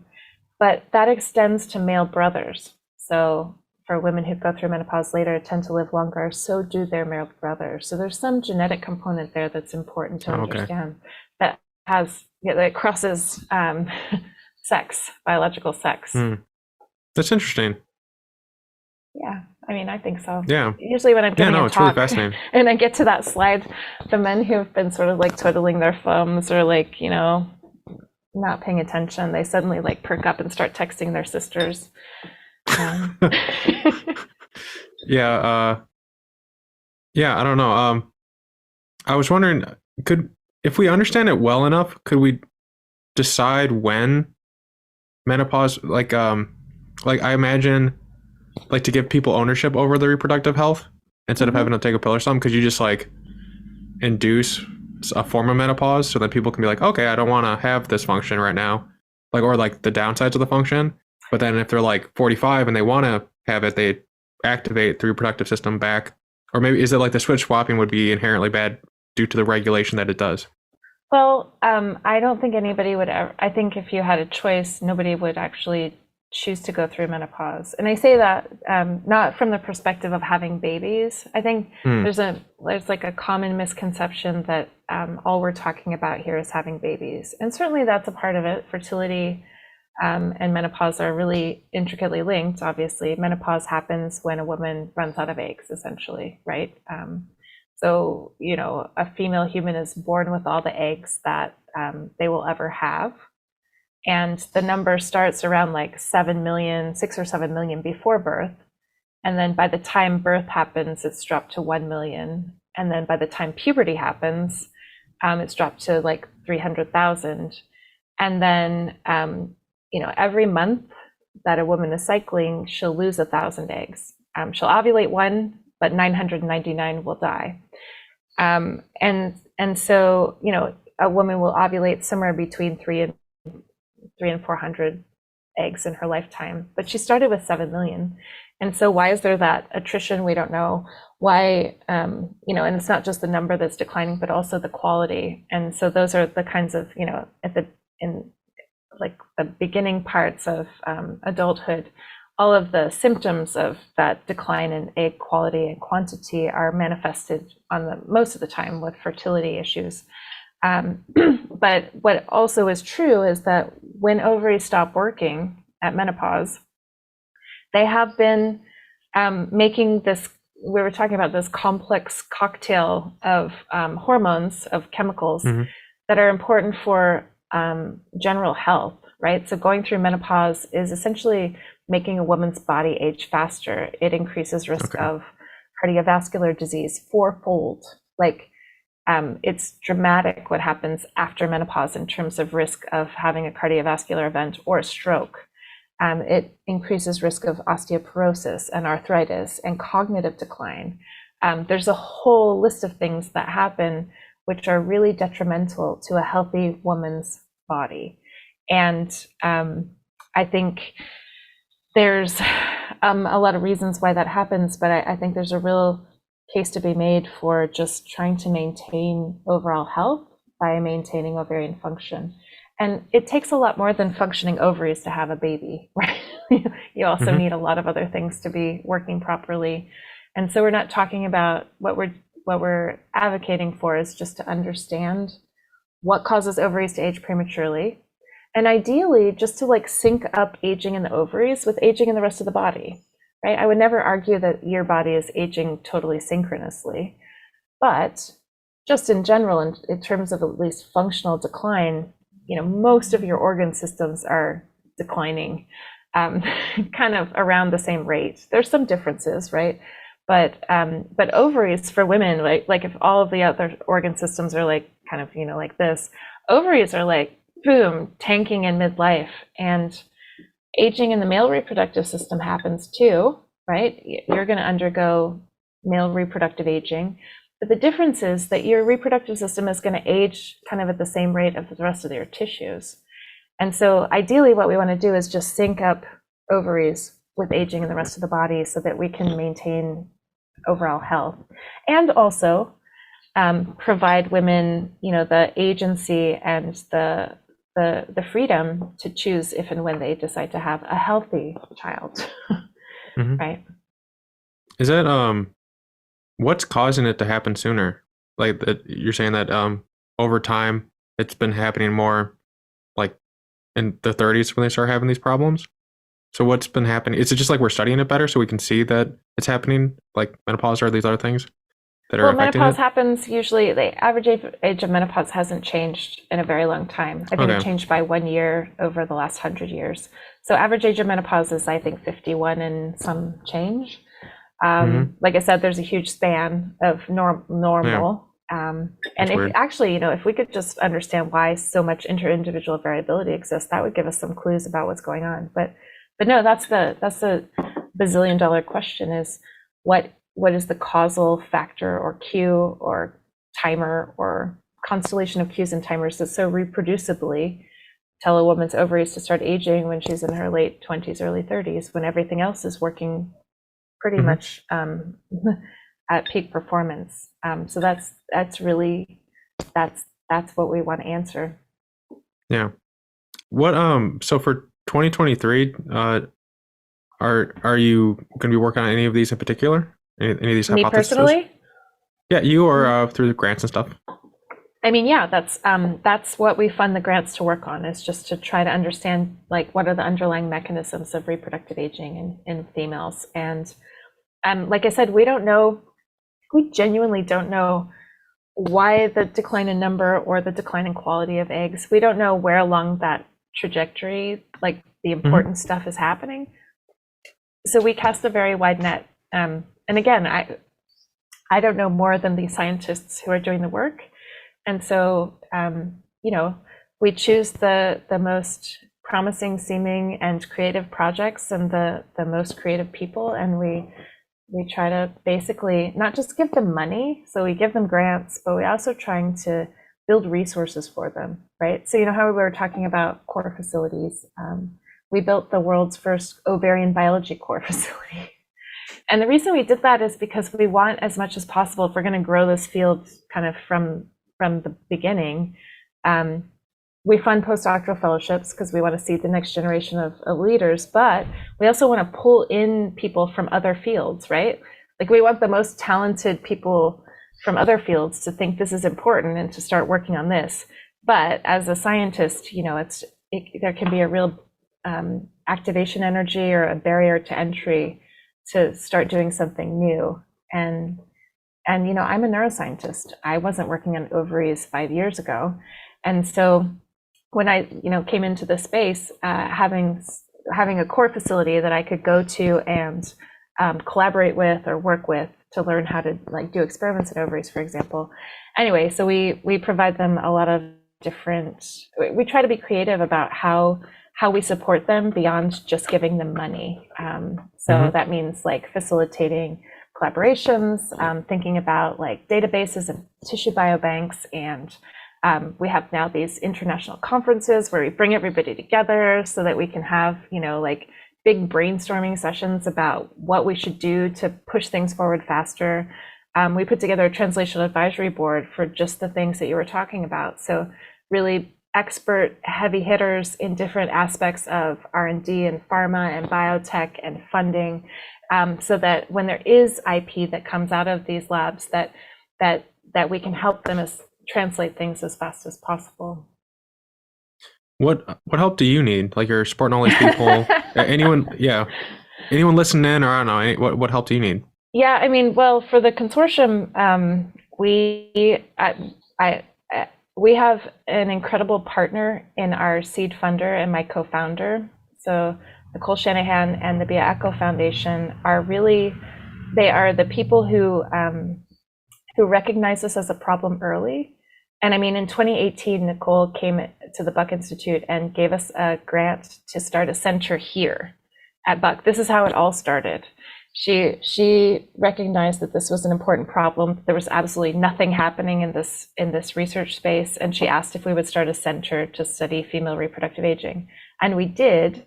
[SPEAKER 2] But that extends to male brothers. So for women who go through menopause later tend to live longer, so do their male brothers. So there's some genetic component there that's important to understand that has, that crosses sex, biological sex.
[SPEAKER 1] That's interesting.
[SPEAKER 2] Yeah, I mean, I think so.
[SPEAKER 1] Yeah.
[SPEAKER 2] Usually when I'm giving a
[SPEAKER 1] it's really
[SPEAKER 2] talk
[SPEAKER 1] fascinating.
[SPEAKER 2] and I get to that slide, the men who've been sort of like twiddling their thumbs or like, you know, not paying attention, they suddenly like perk up and start texting their sisters.
[SPEAKER 1] Yeah, I don't know. I was wondering, if we understand it well enough, could we decide when menopause, like I imagine, like to give people ownership over their reproductive health instead of having to take a pill or something? Could you just like induce a form of menopause so that people can be like, okay, I don't want to have this function right now, like, or like the downsides of the function. But then if they're like 45 and they want to have it, they activate the reproductive system back. Or maybe is it like the switch swapping would be inherently bad due to the regulation that it does?
[SPEAKER 2] Well, I don't think anybody would ever, I think if you had a choice, nobody would actually choose to go through menopause. And I say that not from the perspective of having babies. I think there's like a common misconception that all we're talking about here is having babies. And certainly that's a part of it. Fertility and menopause are really intricately linked. Obviously, menopause happens when a woman runs out of eggs, essentially, right? So, you know, a female human is born with all the eggs that they will ever have. And the number starts around like 7 million, 6 or 7 million before birth. And then by the time birth happens, it's dropped to 1 million. And then by the time puberty happens, it's dropped to like 300,000. And then, you know, every month that a woman is cycling, she'll lose 1,000 eggs. She'll ovulate one, but 999 will die. And so, you know, a woman will ovulate somewhere between 300 and 400 eggs in her lifetime, but she started with 7 million. And so why is there that attrition? We don't know why, you know, and it's not just the number that's declining, but also the quality. And so those are the kinds of, you know, in like the beginning parts of adulthood, all of the symptoms of that decline in egg quality and quantity are manifested most of the time with fertility issues. But what also is true is that when ovaries stop working at menopause, they have been making this, we were talking about this complex cocktail of hormones, of chemicals that are important for general health, right? So going through menopause is essentially making a woman's body age faster. It increases risk of cardiovascular disease fourfold. Like, it's dramatic what happens after menopause in terms of risk of having a cardiovascular event or a stroke. It increases risk of osteoporosis and arthritis and cognitive decline. There's a whole list of things that happen which are really detrimental to a healthy woman's body. And I think there's a lot of reasons why that happens, but I think there's a real case to be made for just trying to maintain overall health by maintaining ovarian function. And it takes a lot more than functioning ovaries to have a baby, right? You also need a lot of other things to be working properly. And so we're not talking about what we're advocating for is just to understand what causes ovaries to age prematurely. And ideally, just to like sync up aging in the ovaries with aging in the rest of the body. Right? I would never argue that your body is aging totally synchronously, but just in general, in terms of at least functional decline, you know, most of your organ systems are declining kind of around the same rate. There's some differences, right? But ovaries for women, like if all of the other organ systems are like kind of, you know, like this, ovaries are like, boom, tanking in midlife. And aging in the male reproductive system happens too, right? You're going to undergo male reproductive aging. the difference is that your reproductive system is going to age kind of at the same rate of the rest of your tissues. And so ideally what we want to do is just sync up ovaries with aging in the rest of the body so that we can maintain overall health. And also provide women, the agency and the freedom to choose if and when they decide to have a healthy child, right?
[SPEAKER 1] Is that what's causing it to happen sooner? Like that, you're saying that over time it's been happening more, like in the 30s when they start having these problems. So what's been happening? Is it just like we're studying it better so we can see that it's happening, like menopause or these other things that are affecting
[SPEAKER 2] menopause
[SPEAKER 1] it?
[SPEAKER 2] happens usually, the average age of menopause hasn't changed in a very long time. I think it changed by 1 year over the last 100 years. So average age of menopause is, I think, 51 and some change. Like I said, there's a huge span of normal. And if we could just understand why so much inter-individual variability exists, that would give us some clues about what's going on. But no, that's the bazillion-dollar question: is what is the causal factor or cue or timer or constellation of cues and timers that so reproducibly tell a woman's ovaries to start aging when she's in her late 20s, early 30s, when everything else is working pretty much at peak performance. So that's what we want to answer.
[SPEAKER 1] Yeah. What so for 2023, are you going to be working on any of these in particular? Any of these hypotheses?
[SPEAKER 2] Me personally?
[SPEAKER 1] Yeah, you or through the grants and stuff.
[SPEAKER 2] I mean, yeah, that's what we fund the grants to work on, is just to try to understand, like, what are the underlying mechanisms of reproductive aging in females. And like I said, we genuinely don't know why the decline in number or the decline in quality of eggs. We don't know where along that trajectory, like, the important stuff is happening. So we cast a very wide net. And again, I don't know more than the scientists who are doing the work. And so, we choose the most promising seeming and creative projects and the most creative people. And we try to basically not just give them money. So we give them grants, but we're also trying to build resources for them, right? So, how we were talking about core facilities. We built the world's first ovarian biology core facility. And the reason we did that is because we want, as much as possible, if we're going to grow this field kind of from the beginning, we fund postdoctoral fellowships because we want to see the next generation of leaders, but we also want to pull in people from other fields, right? Like, we want the most talented people from other fields to think this is important and to start working on this. But as a scientist, there can be a real activation energy or a barrier to entry to start doing something new. And I'm a neuroscientist. I wasn't working on ovaries 5 years ago. And so when I, came into the space, having a core facility that I could go to and collaborate with or work with to learn how to, like, do experiments in ovaries, for example. Anyway, so we provide them a lot of we try to be creative about how we support them beyond just giving them money. So that means, like, facilitating collaborations, thinking about, like, databases and tissue biobanks. And we have now these international conferences where we bring everybody together so that we can have, like, big brainstorming sessions about what we should do to push things forward faster. We put together a translational advisory board for just the things that you were talking about. So really expert heavy hitters in different aspects of R&D and pharma and biotech and funding, so that when there is IP that comes out of these labs, that we can help them translate things as fast as possible.
[SPEAKER 1] What help do you need? Like, you're supporting all these people. anyone listening in, or I don't know, what help do you need?
[SPEAKER 2] Yeah, I mean, well, for the consortium, we have an incredible partner in our seed funder and my co-founder. So Nicole Shanahan and the Bia Echo Foundation are the people who recognize this as a problem early. And I mean, in 2018, Nicole came to the Buck Institute and gave us a grant to start a center here at Buck. This is how it all started. She recognized that this was an important problem. There was absolutely nothing happening in this research space, and she asked if we would start a center to study female reproductive aging, and we did.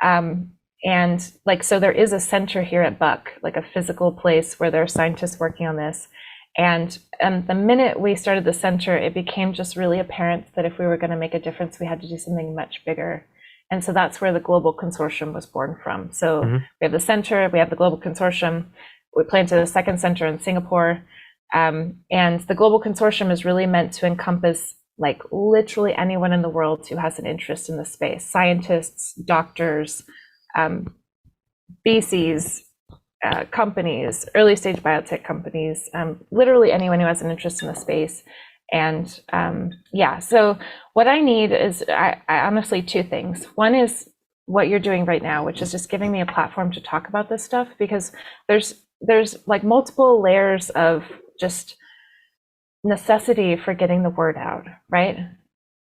[SPEAKER 2] And like, so there is a center here at Buck, like a physical place where there are scientists working on this. And the minute we started the center, it became just really apparent that if we were going to make a difference, we had to do something much bigger. And so that's where the Global Consortium was born from. So we have the center, we have the Global Consortium. We planted a second center in Singapore. And the Global Consortium is really meant to encompass like literally anyone in the world who has an interest in the space: scientists, doctors, VCs, companies, early stage biotech companies, literally anyone who has an interest in the space. And yeah, so what I need is I honestly two things. One is what you're doing right now, which is just giving me a platform to talk about this stuff, because there's like multiple layers of just necessity for getting the word out, right?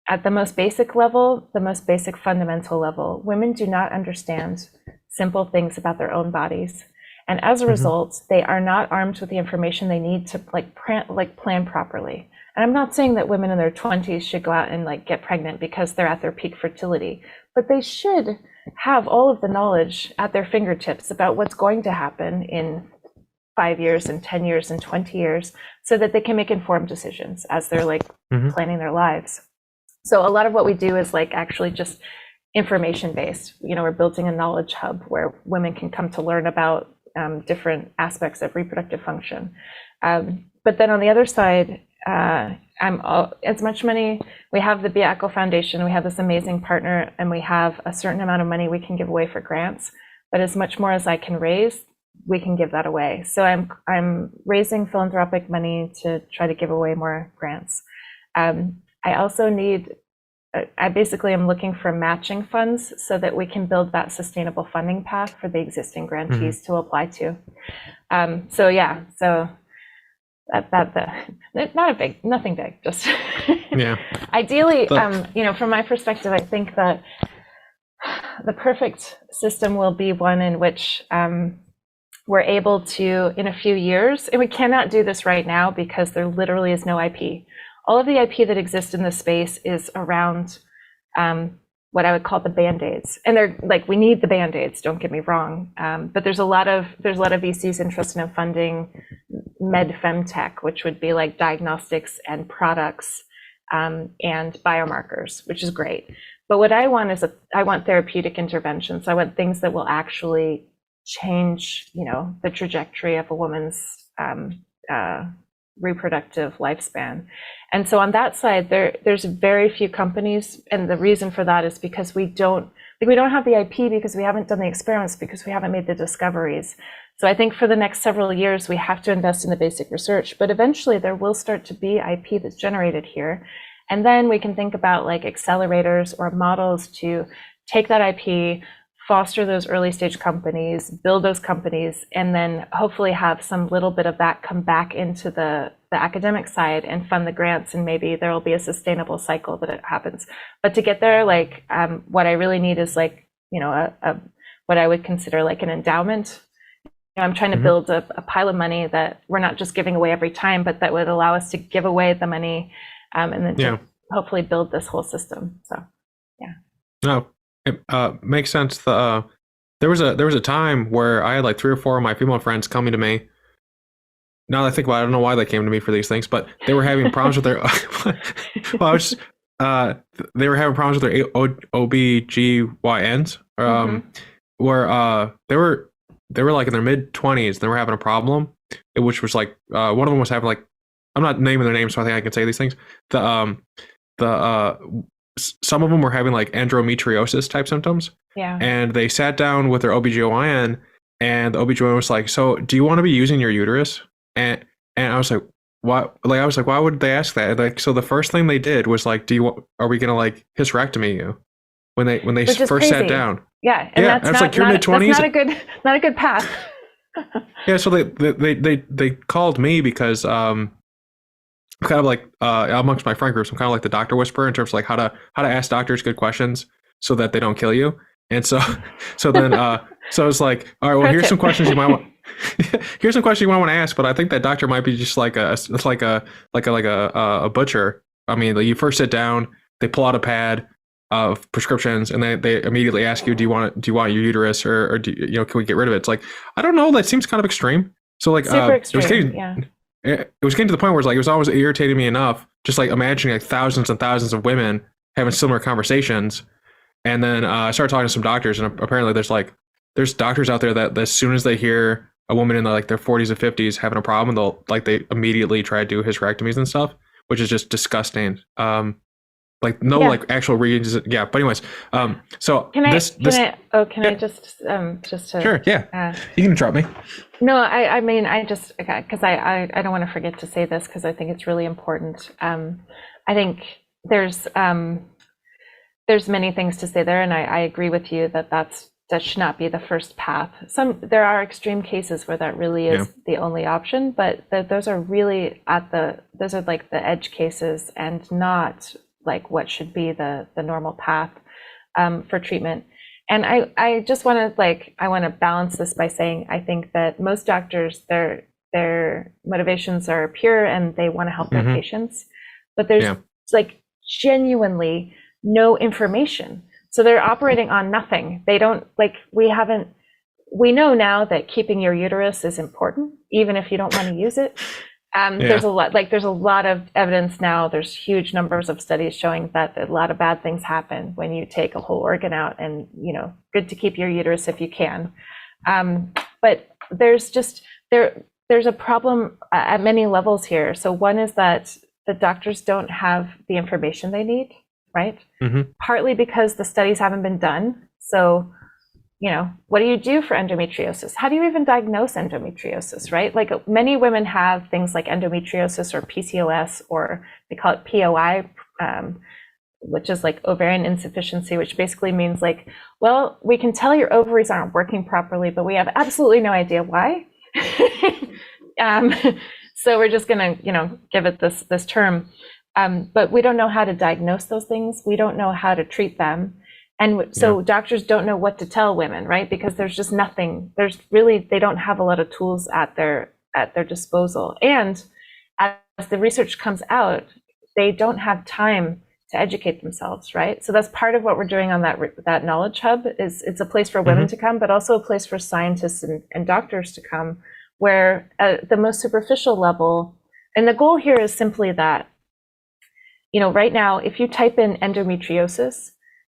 [SPEAKER 2] At the most basic level, the most basic fundamental level, women do not understand simple things about their own bodies. And as a result, they are not armed with the information they need to plan properly. And I'm not saying that women in their 20s should go out and like get pregnant because they're at their peak fertility, but they should have all of the knowledge at their fingertips about what's going to happen in 5 years and 10 years and 20 years, so that they can make informed decisions as they're like planning their lives. So a lot of what we do is like actually just information based. You know, we're building a knowledge hub where women can come to learn about different aspects of reproductive function. But then on the other side, as much money, we have the Biatco Foundation, we have this amazing partner, and we have a certain amount of money we can give away for grants, but as much more as I can raise, we can give that away. So I'm raising philanthropic money to try to give away more grants. I also need, I basically am looking for matching funds so that we can build that sustainable funding path for the existing grantees to apply to. So yeah, so nothing big, just
[SPEAKER 1] Yeah.
[SPEAKER 2] Ideally, you know, from my perspective, I think that the perfect system will be one in which we're able to, in a few years, and we cannot do this right now because there literally is no IP. All of the IP that exists in this space is around what I would call the band-aids, and they're like, we need the band-aids, don't get me wrong, but there's a lot of VCs interested in funding med femtech, which would be like diagnostics and products and biomarkers, which is great. But what I want is I want therapeutic interventions. I want things that will actually change, you know, the trajectory of a woman's reproductive lifespan. And so on that side, there's very few companies, and the reason for that is because we don't have the IP, because we haven't done the experiments, because we haven't made the discoveries. So I think for the next several years, we have to invest in the basic research, but eventually there will start to be IP that's generated here. And then we can think about like accelerators or models to take that IP, foster those early stage companies, build those companies, and then hopefully have some little bit of that come back into the academic side and fund the grants, and maybe there will be a sustainable cycle that it happens. But to get there, like what I really need is like, you know, what I would consider like an endowment. You know, I'm trying to build a pile of money that we're not just giving away every time, but that would allow us to give away the money and then to hopefully build this whole system. So, yeah.
[SPEAKER 1] No. It makes sense. There was a time where I had like 3 or 4 of my female friends coming to me. Now that I think about it, I don't know why they came to me for these things, but they were having problems with their they were having problems with their OBGYNs, where they were like in their mid-20s and they were having a problem, which was like one of them was having like, I'm not naming their names, so I think I can say these things. Some of them were having like endometriosis type symptoms.
[SPEAKER 2] Yeah. And
[SPEAKER 1] they sat down with their OBGYN, and the OBGYN was like, so do you want to be using your uterus? And I was like, what? Like, I was like, why would they ask that? Like, so the first thing they did was like, are we going to like hysterectomy you? When they first
[SPEAKER 2] crazy.
[SPEAKER 1] Sat down.
[SPEAKER 2] Yeah. And
[SPEAKER 1] yeah. That's like your mid-20s.
[SPEAKER 2] That's not a good path.
[SPEAKER 1] Yeah. So they called me because, kind of like amongst my friend groups, I'm kind of like the doctor whisperer in terms of like how to ask doctors good questions so that they don't kill you. And so then so it's like, all right, well, here's some questions you might want. Here's some question you might want to ask, but I think that doctor might be just like a butcher. I mean, like you first sit down, they pull out a pad of prescriptions, and they immediately ask you, do you want your uterus, or can we get rid of it? It's like, I don't know. That seems kind of extreme. So like,
[SPEAKER 2] Super
[SPEAKER 1] it was
[SPEAKER 2] extreme.
[SPEAKER 1] getting
[SPEAKER 2] Yeah.
[SPEAKER 1] it was getting to the point where it's like it was always irritating me enough, just like imagining like thousands and thousands of women having similar conversations. And then I started talking to some doctors, and apparently there's doctors out there that as soon as they hear a woman in like their 40s or 50s having a problem, they immediately try to do hysterectomies and stuff, which is just disgusting. Like no
[SPEAKER 2] Yeah.
[SPEAKER 1] like actual reasons. Yeah, but anyways, so
[SPEAKER 2] Can I
[SPEAKER 1] this
[SPEAKER 2] can I
[SPEAKER 1] yeah.
[SPEAKER 2] just to
[SPEAKER 1] Sure, yeah, you can interrupt me.
[SPEAKER 2] no, I mean, I just, because I don't want to forget to say this because I think it's really important. I think there's many things to say there, and I agree with you that should not be the first path. There are extreme cases where that really is the only option, but those are really those are like the edge cases and not like what should be the normal path for treatment. And I just want to I want to balance this by saying I think that most doctors, their motivations are pure and they want to help their patients, but there's like genuinely no information. So they're operating on nothing. They don't we know now that keeping your uterus is important, even if you don't want to use it. There's a lot of evidence now. There's huge numbers of studies showing that a lot of bad things happen when you take a whole organ out, and good to keep your uterus if you can. But there's a problem at many levels here. So one is that the doctors don't have the information they need, right? Partly because the studies haven't been done. So what do you do for endometriosis? How do you even diagnose endometriosis, right? Like many women have things like endometriosis or PCOS, or they call it POI, which is like ovarian insufficiency, which basically means like, well, we can tell your ovaries aren't working properly, but we have absolutely no idea why. So we're just gonna, give it this term. But we don't know how to diagnose those things. We don't know how to treat them. And so doctors don't know what to tell women, right? Because there's just nothing, they don't have a lot of tools at their disposal. And as the research comes out, they don't have time to educate themselves, right? So that's part of what we're doing on that Knowledge Hub. It's a place for women to come, but also a place for scientists and doctors to come, where at the most superficial level, and the goal here is simply that, right now, if you type in endometriosis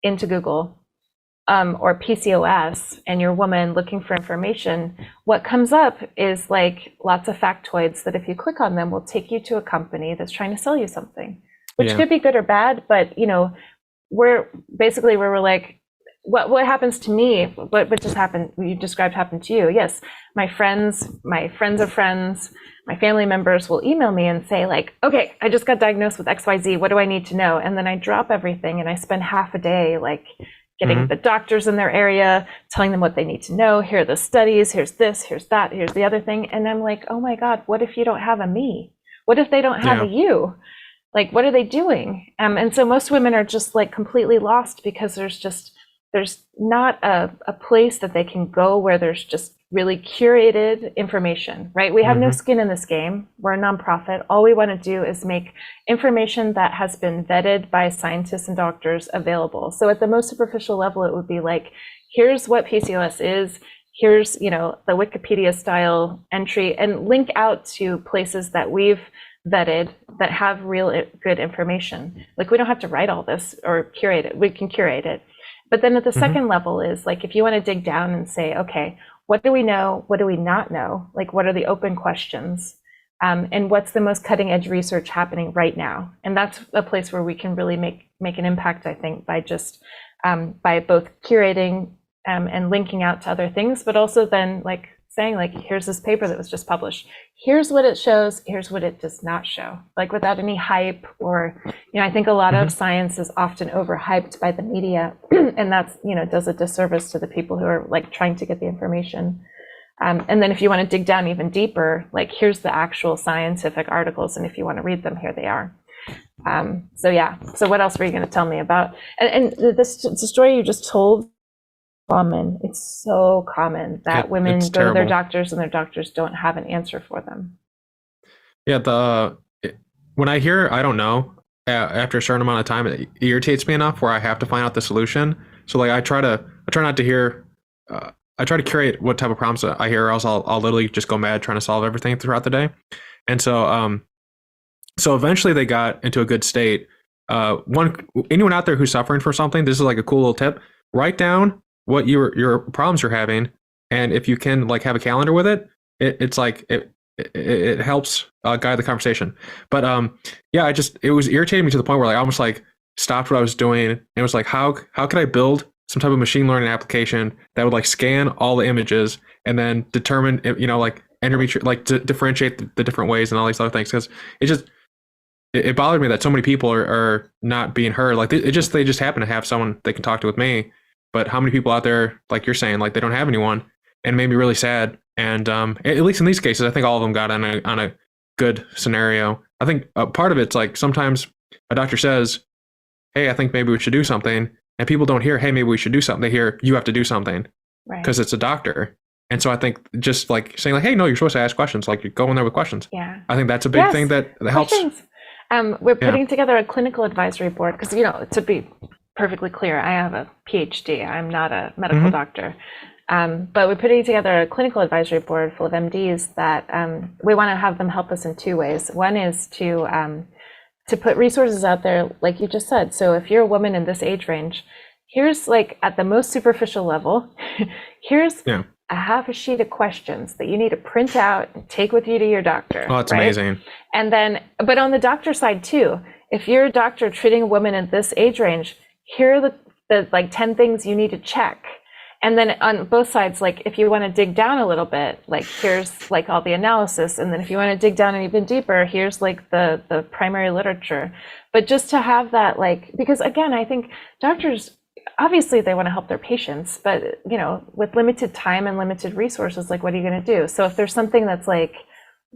[SPEAKER 2] into Google, or PCOS, and you're a woman looking for information, what comes up is like lots of factoids that if you click on them will take you to a company that's trying to sell you something, which could be good or bad. But we're like, what happens to me, what just happened, you described happened to you. Yes, my friends of friends, my family members will email me and say like, okay, I just got diagnosed with XYZ, what do I need to know? And then I drop everything and I spend half a day like getting the doctors in their area, telling them what they need to know. Here are the studies, here's this, here's that, here's the other thing. And I'm like, oh my God, what if you don't have a me? What if they don't have a you? Like, what are they doing? And so most women are just like completely lost because there's not a place that they can go where there's just really curated information, right? We have no skin in this game. We're a nonprofit. All we want to do is make information that has been vetted by scientists and doctors available. So at the most superficial level, it would be like, here's what PCOS is. Here's, the Wikipedia style entry, and link out to places that we've vetted that have real good information. Like we don't have to write all this or curate it. We can curate it. But then at the second level is like, if you want to dig down and say, okay, what do we know? What do we not know? Like, what are the open questions? And what's the most cutting edge research happening right now? And that's a place where we can really make an impact, I think, by just by both curating and linking out to other things, but also then like saying like, here's this paper that was just published. Here's what it shows. Here's what it does not show. Like without any hype or, I think a lot of science is often overhyped by the media, and that's, does a disservice to the people who are like trying to get the information. And then if you want to dig down even deeper, like here's the actual scientific articles, and if you want to read them, here they are. So what else were you going to tell me about? And the story you just told common. It's so common that
[SPEAKER 1] It's
[SPEAKER 2] women go to their
[SPEAKER 1] terrible.
[SPEAKER 2] doctors and their doctors don't have an answer for them.
[SPEAKER 1] Yeah, when I hear I don't know after a certain amount of time, it irritates me enough where I have to find out the solution. So like I try not to hear. I try to curate what type of problems I hear, or else I'll literally just go mad trying to solve everything throughout the day. And so eventually they got into a good state. One anyone out there who's suffering from something, this is like a cool little tip. Write down what your problems you're having, and if you can like have a calendar with it, it's like it helps guide the conversation. But yeah, it was irritating me to the point where like I almost like stopped what I was doing and it was like how could I build some type of machine learning application that would like scan all the images and then determine like endometrium like to differentiate the different ways and all these other things because it just it bothered me that so many people are not being heard. Like they just happen to have someone they can talk to with me, but how many people out there, like you're saying, like they don't have anyone, and it made me really sad. And at least in these cases, I think all of them got on a good scenario. I think part of it's like sometimes a doctor says, "Hey, I think maybe we should do something," and people don't hear, "Hey, maybe we should do something." They hear, "You have to do something,"
[SPEAKER 2] Right.
[SPEAKER 1] because it's a doctor. And so I think just like saying like, "Hey, no, you're supposed to ask questions." Like you go in there with questions.
[SPEAKER 2] Yeah.
[SPEAKER 1] I think that's a big thing
[SPEAKER 2] Yes.
[SPEAKER 1] that helps.
[SPEAKER 2] Questions. We're
[SPEAKER 1] Yeah.
[SPEAKER 2] putting together a clinical advisory board because, to be perfectly clear, I have a PhD. I'm not a medical doctor. But we're putting together a clinical advisory board full of MDs that we want to have them help us in two ways. One is to put resources out there, like you just said. So if you're a woman in this age range, here's like at the most superficial level, here's
[SPEAKER 1] Yeah.
[SPEAKER 2] a half a sheet of questions that you need to print out and take with you to your doctor.
[SPEAKER 1] Oh, that's
[SPEAKER 2] right?
[SPEAKER 1] amazing.
[SPEAKER 2] And then, but on the doctor side too, if you're a doctor treating a woman in this age range, here are the like 10 things you need to check. And then on both sides, like if you want to dig down a little bit, like here's like all the analysis. And then if you want to dig down even deeper, here's like the primary literature. But just to have that, like, because again, I think doctors, obviously they want to help their patients, but with limited time and limited resources, like what are you going to do? So if there's something that's like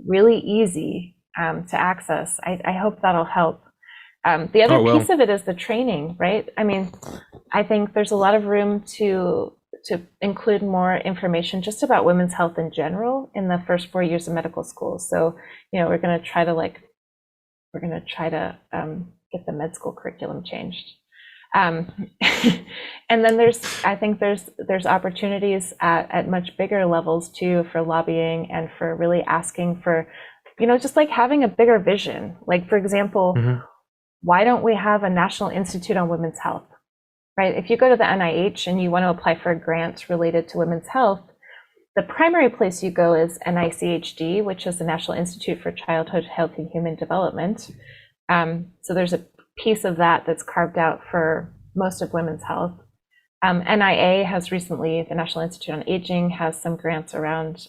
[SPEAKER 2] really easy to access, I hope that'll help. The other piece of it is the training, right? I mean, I think there's a lot of room to include more information just about women's health in general in the first 4 years of medical school. So, we're going to try to get the med school curriculum changed. And then I think there's opportunities at much bigger levels too for lobbying and for really asking for, just like having a bigger vision. Like, for example, why don't we have a National Institute on Women's Health, right? If you go to the NIH and you want to apply for a grant related to women's health, the primary place you go is NICHD, which is the National Institute for Childhood Health and Human Development. So there's a piece of that that's carved out for most of women's health. NIA has recently, the National Institute on Aging has some grants around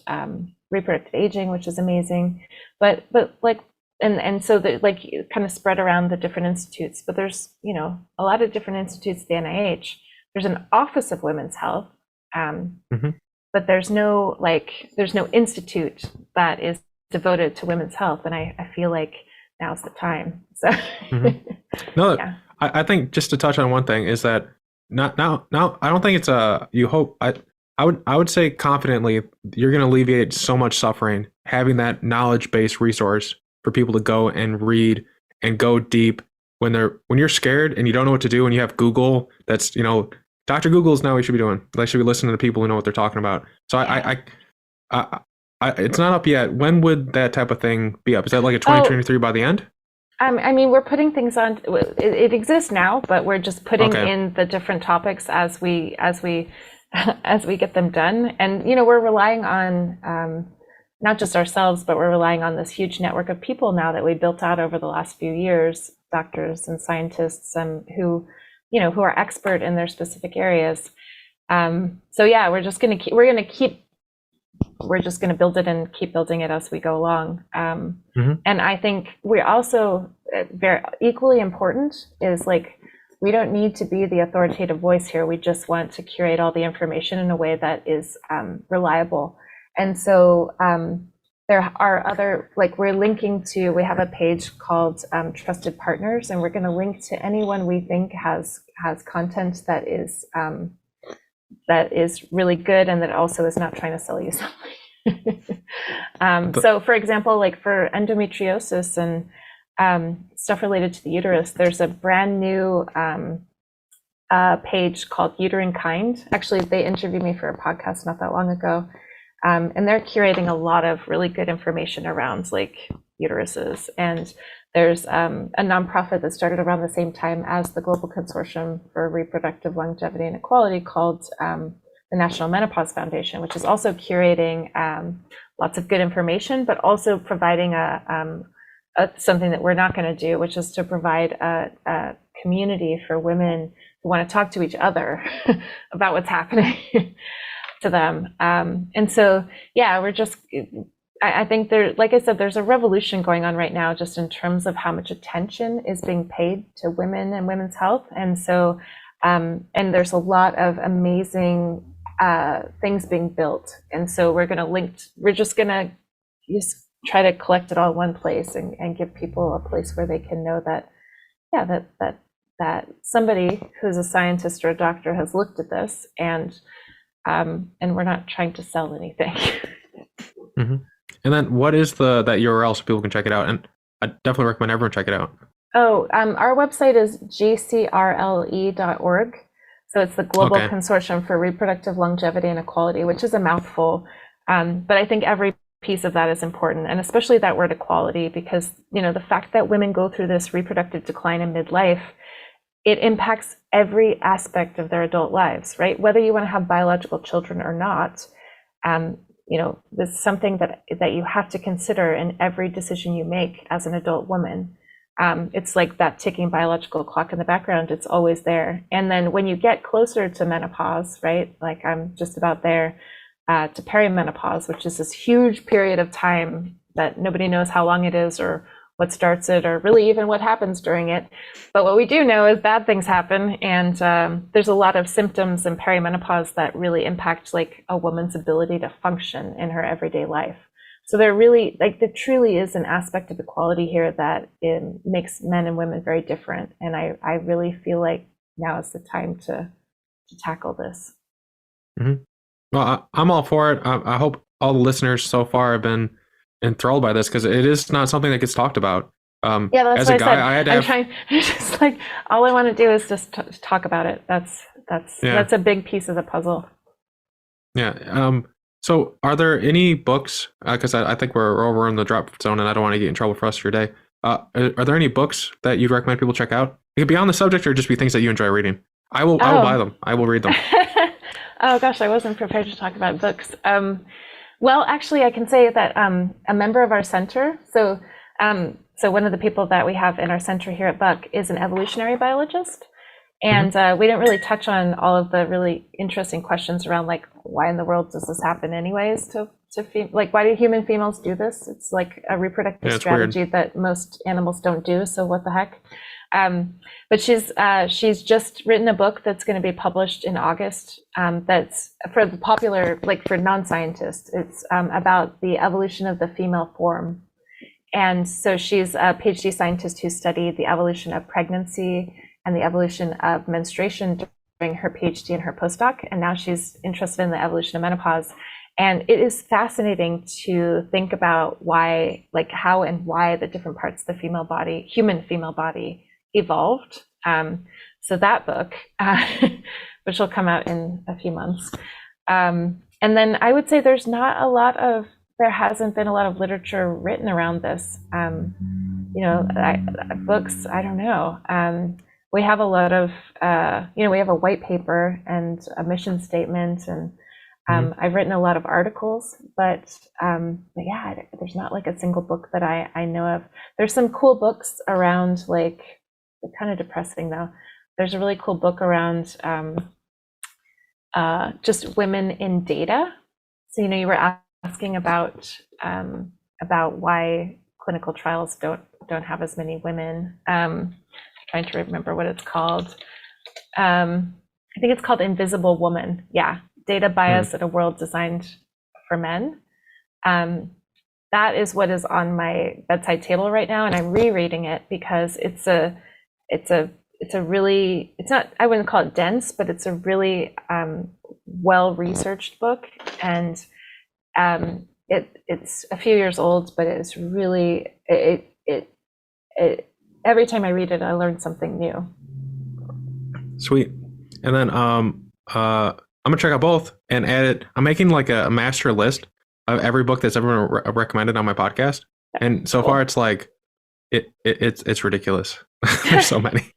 [SPEAKER 2] reproductive aging, which is amazing. But like, and so that like kind of spread around the different institutes. But there's a lot of different institutes at the NIH. There's an Office of Women's Health, but there's no institute that is devoted to women's health, and I feel like now's the time. So
[SPEAKER 1] no,
[SPEAKER 2] yeah.
[SPEAKER 1] I think just to touch on one thing is that now I don't think it's you hope I would say confidently you're going to alleviate so much suffering having that knowledge-based resource for people to go and read and go deep when you're scared and you don't know what to do and you have Google. That's Dr. Google is now what you should be doing. They should be listening to people who know what they're talking about. So I it's not up yet. When would that type of thing be up? Is that like a 2023 by the end?
[SPEAKER 2] I mean, we're putting things on. It exists now, but we're just putting in the different topics as we get them done. And we're relying on not just ourselves, but we're relying on this huge network of people now that we built out over the last few years, doctors and scientists, who are expert in their specific areas. So yeah, we're just going to build it and keep building it as we go along. And I think we also very equally important is like, we don't need to be the authoritative voice here. We just want to curate all the information in a way that is reliable. And so there are other, like we have a page called Trusted Partners, and we're going to link to anyone we think has content that is that is really good and that also is not trying to sell you something. So for example, like for endometriosis and stuff related to the uterus, there's a brand new page called Uterine Kind. Actually, they interviewed me for a podcast not that long ago. And they're curating a lot of really good information around like uteruses. And there's a nonprofit that started around the same time as the Global Consortium for Reproductive Longevity and Equality called the National Menopause Foundation, which is also curating lots of good information, but also providing something that we're not going to do, which is to provide a community for women who want to talk to each other about what's happening to them. And so, yeah, we're just, I think there, like I said, there's a revolution going on right now just in terms of how much attention is being paid to women and women's health. And so, and there's a lot of amazing things being built. And so we're just going to just try to collect it all in one place and give people a place where they can know that, yeah, that somebody who's a scientist or a doctor has looked at this, and we're not trying to sell anything.
[SPEAKER 1] Mm-hmm. And then what is that URL so people can check it out? And I definitely recommend everyone check it out.
[SPEAKER 2] Oh, our website is gcrle.org. So it's the Global Consortium for Reproductive Longevity and Equality, which is a mouthful. But I think every piece of that is important, and especially that word equality, because the fact that women go through this reproductive decline in midlife, it impacts every aspect of their adult lives, right? Whether you want to have biological children or not, this is something that you have to consider in every decision you make as an adult woman. It's like that ticking biological clock in the background. It's always there. And then when you get closer to menopause, right? Like I'm just about there, to perimenopause, which is this huge period of time that nobody knows how long it is or what starts it or really even what happens during it. But what we do know is bad things happen. And there's a lot of symptoms in perimenopause that really impact like a woman's ability to function in her everyday life. So there truly is an aspect of equality here that makes men and women very different. And I really feel like now is the time to tackle this.
[SPEAKER 1] Mm-hmm. Well, I'm all for it. I hope all the listeners so far have been enthralled by this, because it is not something that gets talked about.
[SPEAKER 2] Yeah, that's
[SPEAKER 1] as
[SPEAKER 2] what
[SPEAKER 1] a guy,
[SPEAKER 2] I said. I'm trying, just like, all I want to do is just talk about it. That's a big piece of the puzzle.
[SPEAKER 1] Yeah. So are there any books, because I think we're over in the drop zone and I don't want to get in trouble for the rest of your day. Are there any books that you'd recommend people check out? It could be on the subject or just be things that you enjoy reading. I will buy them. I will read them.
[SPEAKER 2] Oh gosh, I wasn't prepared to talk about books. Well, actually, I can say that a member of our center, so one of the people that we have in our center here at Buck is an evolutionary biologist. And we didn't really touch on all of the really interesting questions around like, why in the world does this happen anyways like, why do human females do this? It's like a reproductive strategy that most animals don't do. So what the heck? But she's just written a book that's going to be published in August. That's for the popular, like for non-scientists. It's about the evolution of the female form. And so she's a PhD scientist who studied the evolution of pregnancy and the evolution of menstruation during her PhD and her postdoc. And now she's interested in the evolution of menopause. And it is fascinating to think about why, like how and why the different parts of the female body, human female body, evolved. So that book, which will come out in a few months. And then I would say there hasn't been a lot of literature written around this. Books, I don't know. We have a lot of, we have a white paper and a mission statement, and I've written a lot of articles, but yeah, there's not like a single book that I know of. There's some cool books around, like, they're kind of depressing though. There's a really cool book around just women in data. So, you were asking about why clinical trials don't have as many women. Trying to remember what it's called. I think it's called Invisible Woman. Yeah, Data Bias in a World Designed for Men. That is what is on my bedside table right now, and I'm rereading it because it's not, I wouldn't call it dense, but it's a really well-researched book, and it's a few years old, but it's really every time I read it, I learn something new.
[SPEAKER 1] Sweet. And then I'm gonna check out both and add it. I'm making like a master list of every book that's ever been recommended on my podcast, and so far it's like it's ridiculous. There's so many.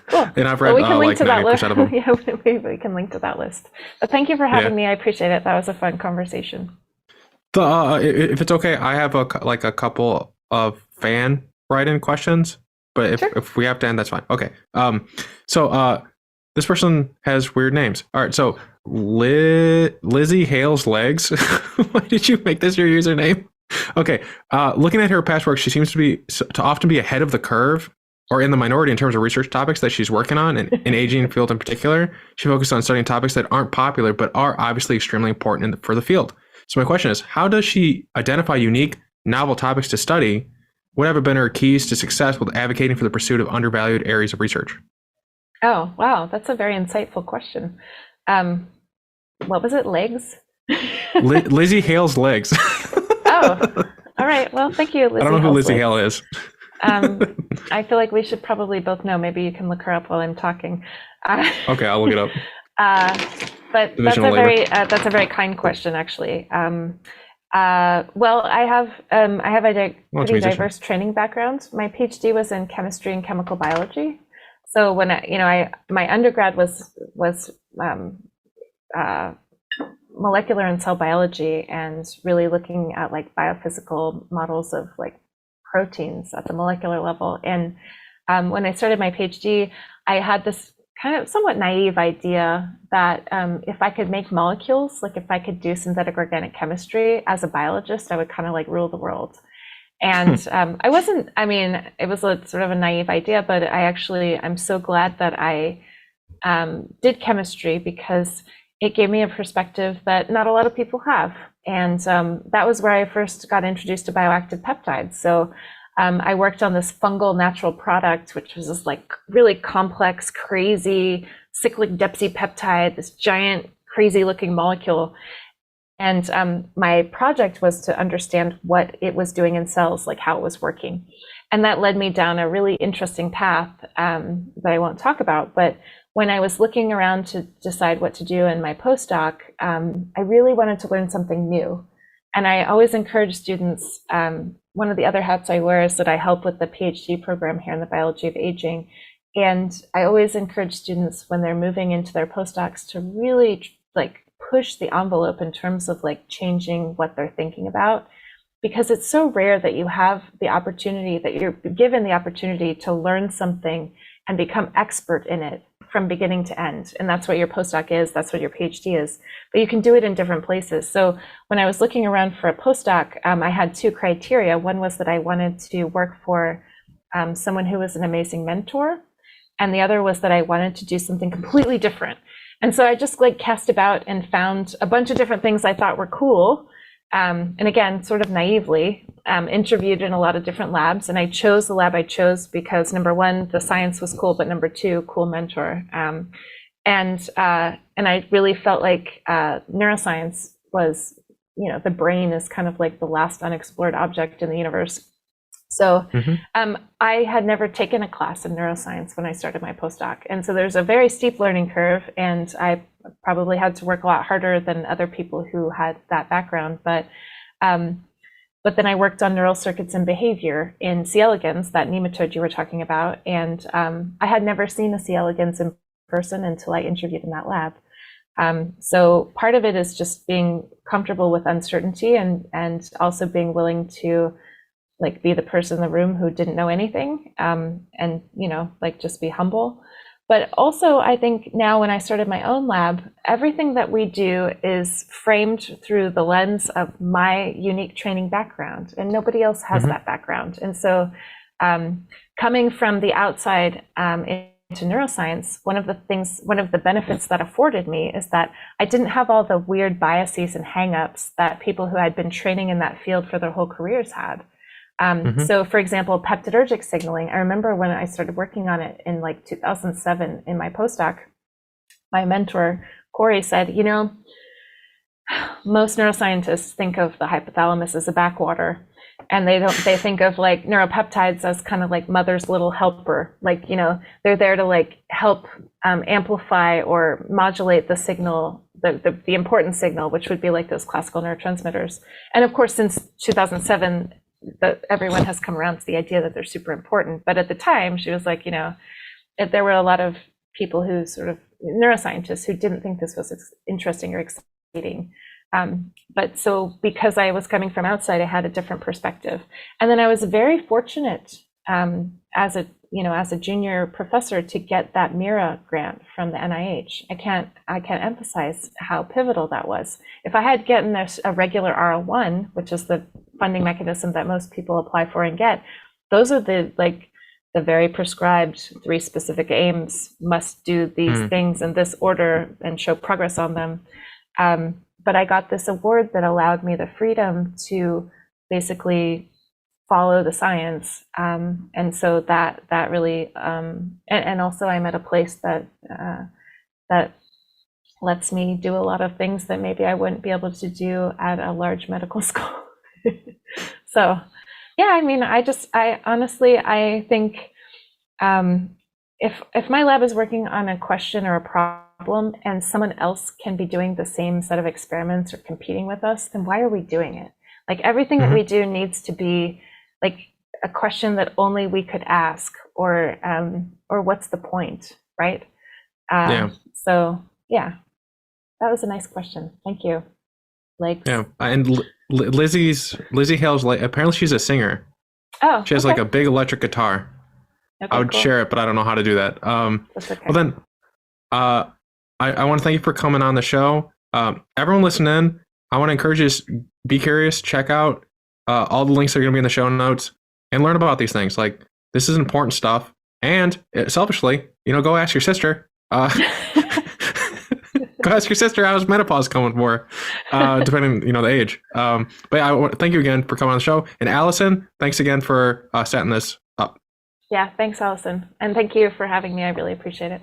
[SPEAKER 2] Cool.
[SPEAKER 1] And I've read
[SPEAKER 2] we can link
[SPEAKER 1] like
[SPEAKER 2] to that
[SPEAKER 1] 90%
[SPEAKER 2] list.
[SPEAKER 1] of them.
[SPEAKER 2] Yeah, we can link to that list. But thank you for having me. I appreciate it. That was a fun conversation.
[SPEAKER 1] If it's okay, I have a couple of fan write-in questions, but if we have to end, that's fine. Okay. So this person has weird names. All right. So Lizzie Hale's Legs. Why did you make this your username? Okay. Looking at her past work, she seems to often be ahead of the curve or in the minority in terms of research topics that she's working on, and in aging field in particular. She focused on studying topics that aren't popular but are obviously extremely important for the field. So my question is, how does she identify unique, novel topics to study? What have been her keys to success with advocating for the pursuit of undervalued areas of research?
[SPEAKER 2] Oh, wow. That's a very insightful question. What was it? Legs?
[SPEAKER 1] Lizzie Hale's Legs.
[SPEAKER 2] Oh, all right. Well, thank you, Lizzie.
[SPEAKER 1] I don't know who Lizzie Hale is.
[SPEAKER 2] I feel like we should probably both know. Maybe you can look her up while I'm talking.
[SPEAKER 1] Okay, I'll look it up.
[SPEAKER 2] But that's a very kind question, actually. Well, I have a pretty diverse training background. My PhD was in chemistry and chemical biology. So when my undergrad was molecular and cell biology, and really looking at like biophysical models of like proteins at the molecular level. And when I started my PhD, I had this kind of somewhat naive idea that if I could make molecules, like if I could do synthetic organic chemistry as a biologist, I would kind of like rule the world. And it was sort of a naive idea, but I'm so glad that I did chemistry, because it gave me a perspective that not a lot of people have. And that was where I first got introduced to bioactive peptides. So I worked on this fungal natural product, which was this like really complex, crazy cyclic deoxypeptide, this giant, crazy looking molecule. And my project was to understand what it was doing in cells, like how it was working. And that led me down a really interesting path that I won't talk about. But when I was looking around to decide what to do in my postdoc, I really wanted to learn something new. And I always encourage students, one of the other hats I wear is that I help with the PhD program here in the biology of aging. And I always encourage students when they're moving into their postdocs to really like push the envelope in terms of like changing what they're thinking about, because it's so rare that you have the opportunity, that you're given the opportunity to learn something and become expert in it from beginning to end. And that's what your postdoc is, that's what your PhD is, but you can do it in different places. So when I was looking around for a postdoc, I had two criteria. One was that I wanted to work for someone who was an amazing mentor, and the other was that I wanted to do something completely different. And so I just like cast about and found a bunch of different things I thought were cool. And again, sort of naively, interviewed in a lot of different labs. And I chose the lab I chose because number one, the science was cool, but number two, cool mentor. And I really felt like neuroscience was, the brain is kind of like the last unexplored object in the universe. So I had never taken a class in neuroscience when I started my postdoc. And so there's a very steep learning curve, and I probably had to work a lot harder than other people who had that background. But then I worked on neural circuits and behavior in C. elegans, that nematode you were talking about. And I had never seen a C. elegans in person until I interviewed in that lab. So part of it is just being comfortable with uncertainty, and also being willing to like be the person in the room who didn't know anything, and like just be humble. But also I think now when I started my own lab, everything that we do is framed through the lens of my unique training background, and nobody else has that background. And so coming from the outside into neuroscience, one of the benefits that afforded me is that I didn't have all the weird biases and hangups that people who had been training in that field for their whole careers had. So for example, peptidergic signaling, I remember when I started working on it in like 2007 in my postdoc, my mentor, Corey said, most neuroscientists think of the hypothalamus as a backwater, and they think of like neuropeptides as kind of like mother's little helper, like they're there to like help amplify or modulate the signal, the important signal, which would be like those classical neurotransmitters. And of course, since 2007, everyone has come around to the idea that they're super important. But at the time, she was like, there were a lot of people who sort of neuroscientists who didn't think this was interesting or exciting. But so because I was coming from outside, I had a different perspective. And then I was very fortunate as a junior professor to get that MIRA grant from the NIH. I can't emphasize how pivotal that was. If I had gotten a regular R01, which is the funding mechanism that most people apply for and get, those are the very prescribed 3 specific aims, must do these things in this order and show progress on them. But I got this award that allowed me the freedom to basically follow the science. And so that really, and also I'm at a place that lets me do a lot of things that maybe I wouldn't be able to do at a large medical school. So, yeah, I mean, I honestly think if my lab is working on a question or a problem and someone else can be doing the same set of experiments or competing with us, then why are we doing it? Like everything that we do needs to be like a question that only we could ask, or what's the point, right? So yeah, that was a nice question. Thank you.
[SPEAKER 1] Yeah, and Lizzie Hale's like, apparently she's a singer.
[SPEAKER 2] Oh,
[SPEAKER 1] she has like a big electric guitar. Okay, I would share it, but I don't know how to do that.
[SPEAKER 2] That's okay.
[SPEAKER 1] Well then, I want to thank you for coming on the show. Everyone listening in, I want to encourage you to be curious, check out all the links that are going to be in the show notes, and learn about these things. Like, this is important stuff. And selfishly, go ask your sister. Go ask your sister how's menopause coming for her, depending, the age. But yeah, thank you again for coming on the show. And Allison, thanks again for setting this up.
[SPEAKER 2] Yeah, thanks, Allison. And thank you for having me. I really appreciate it.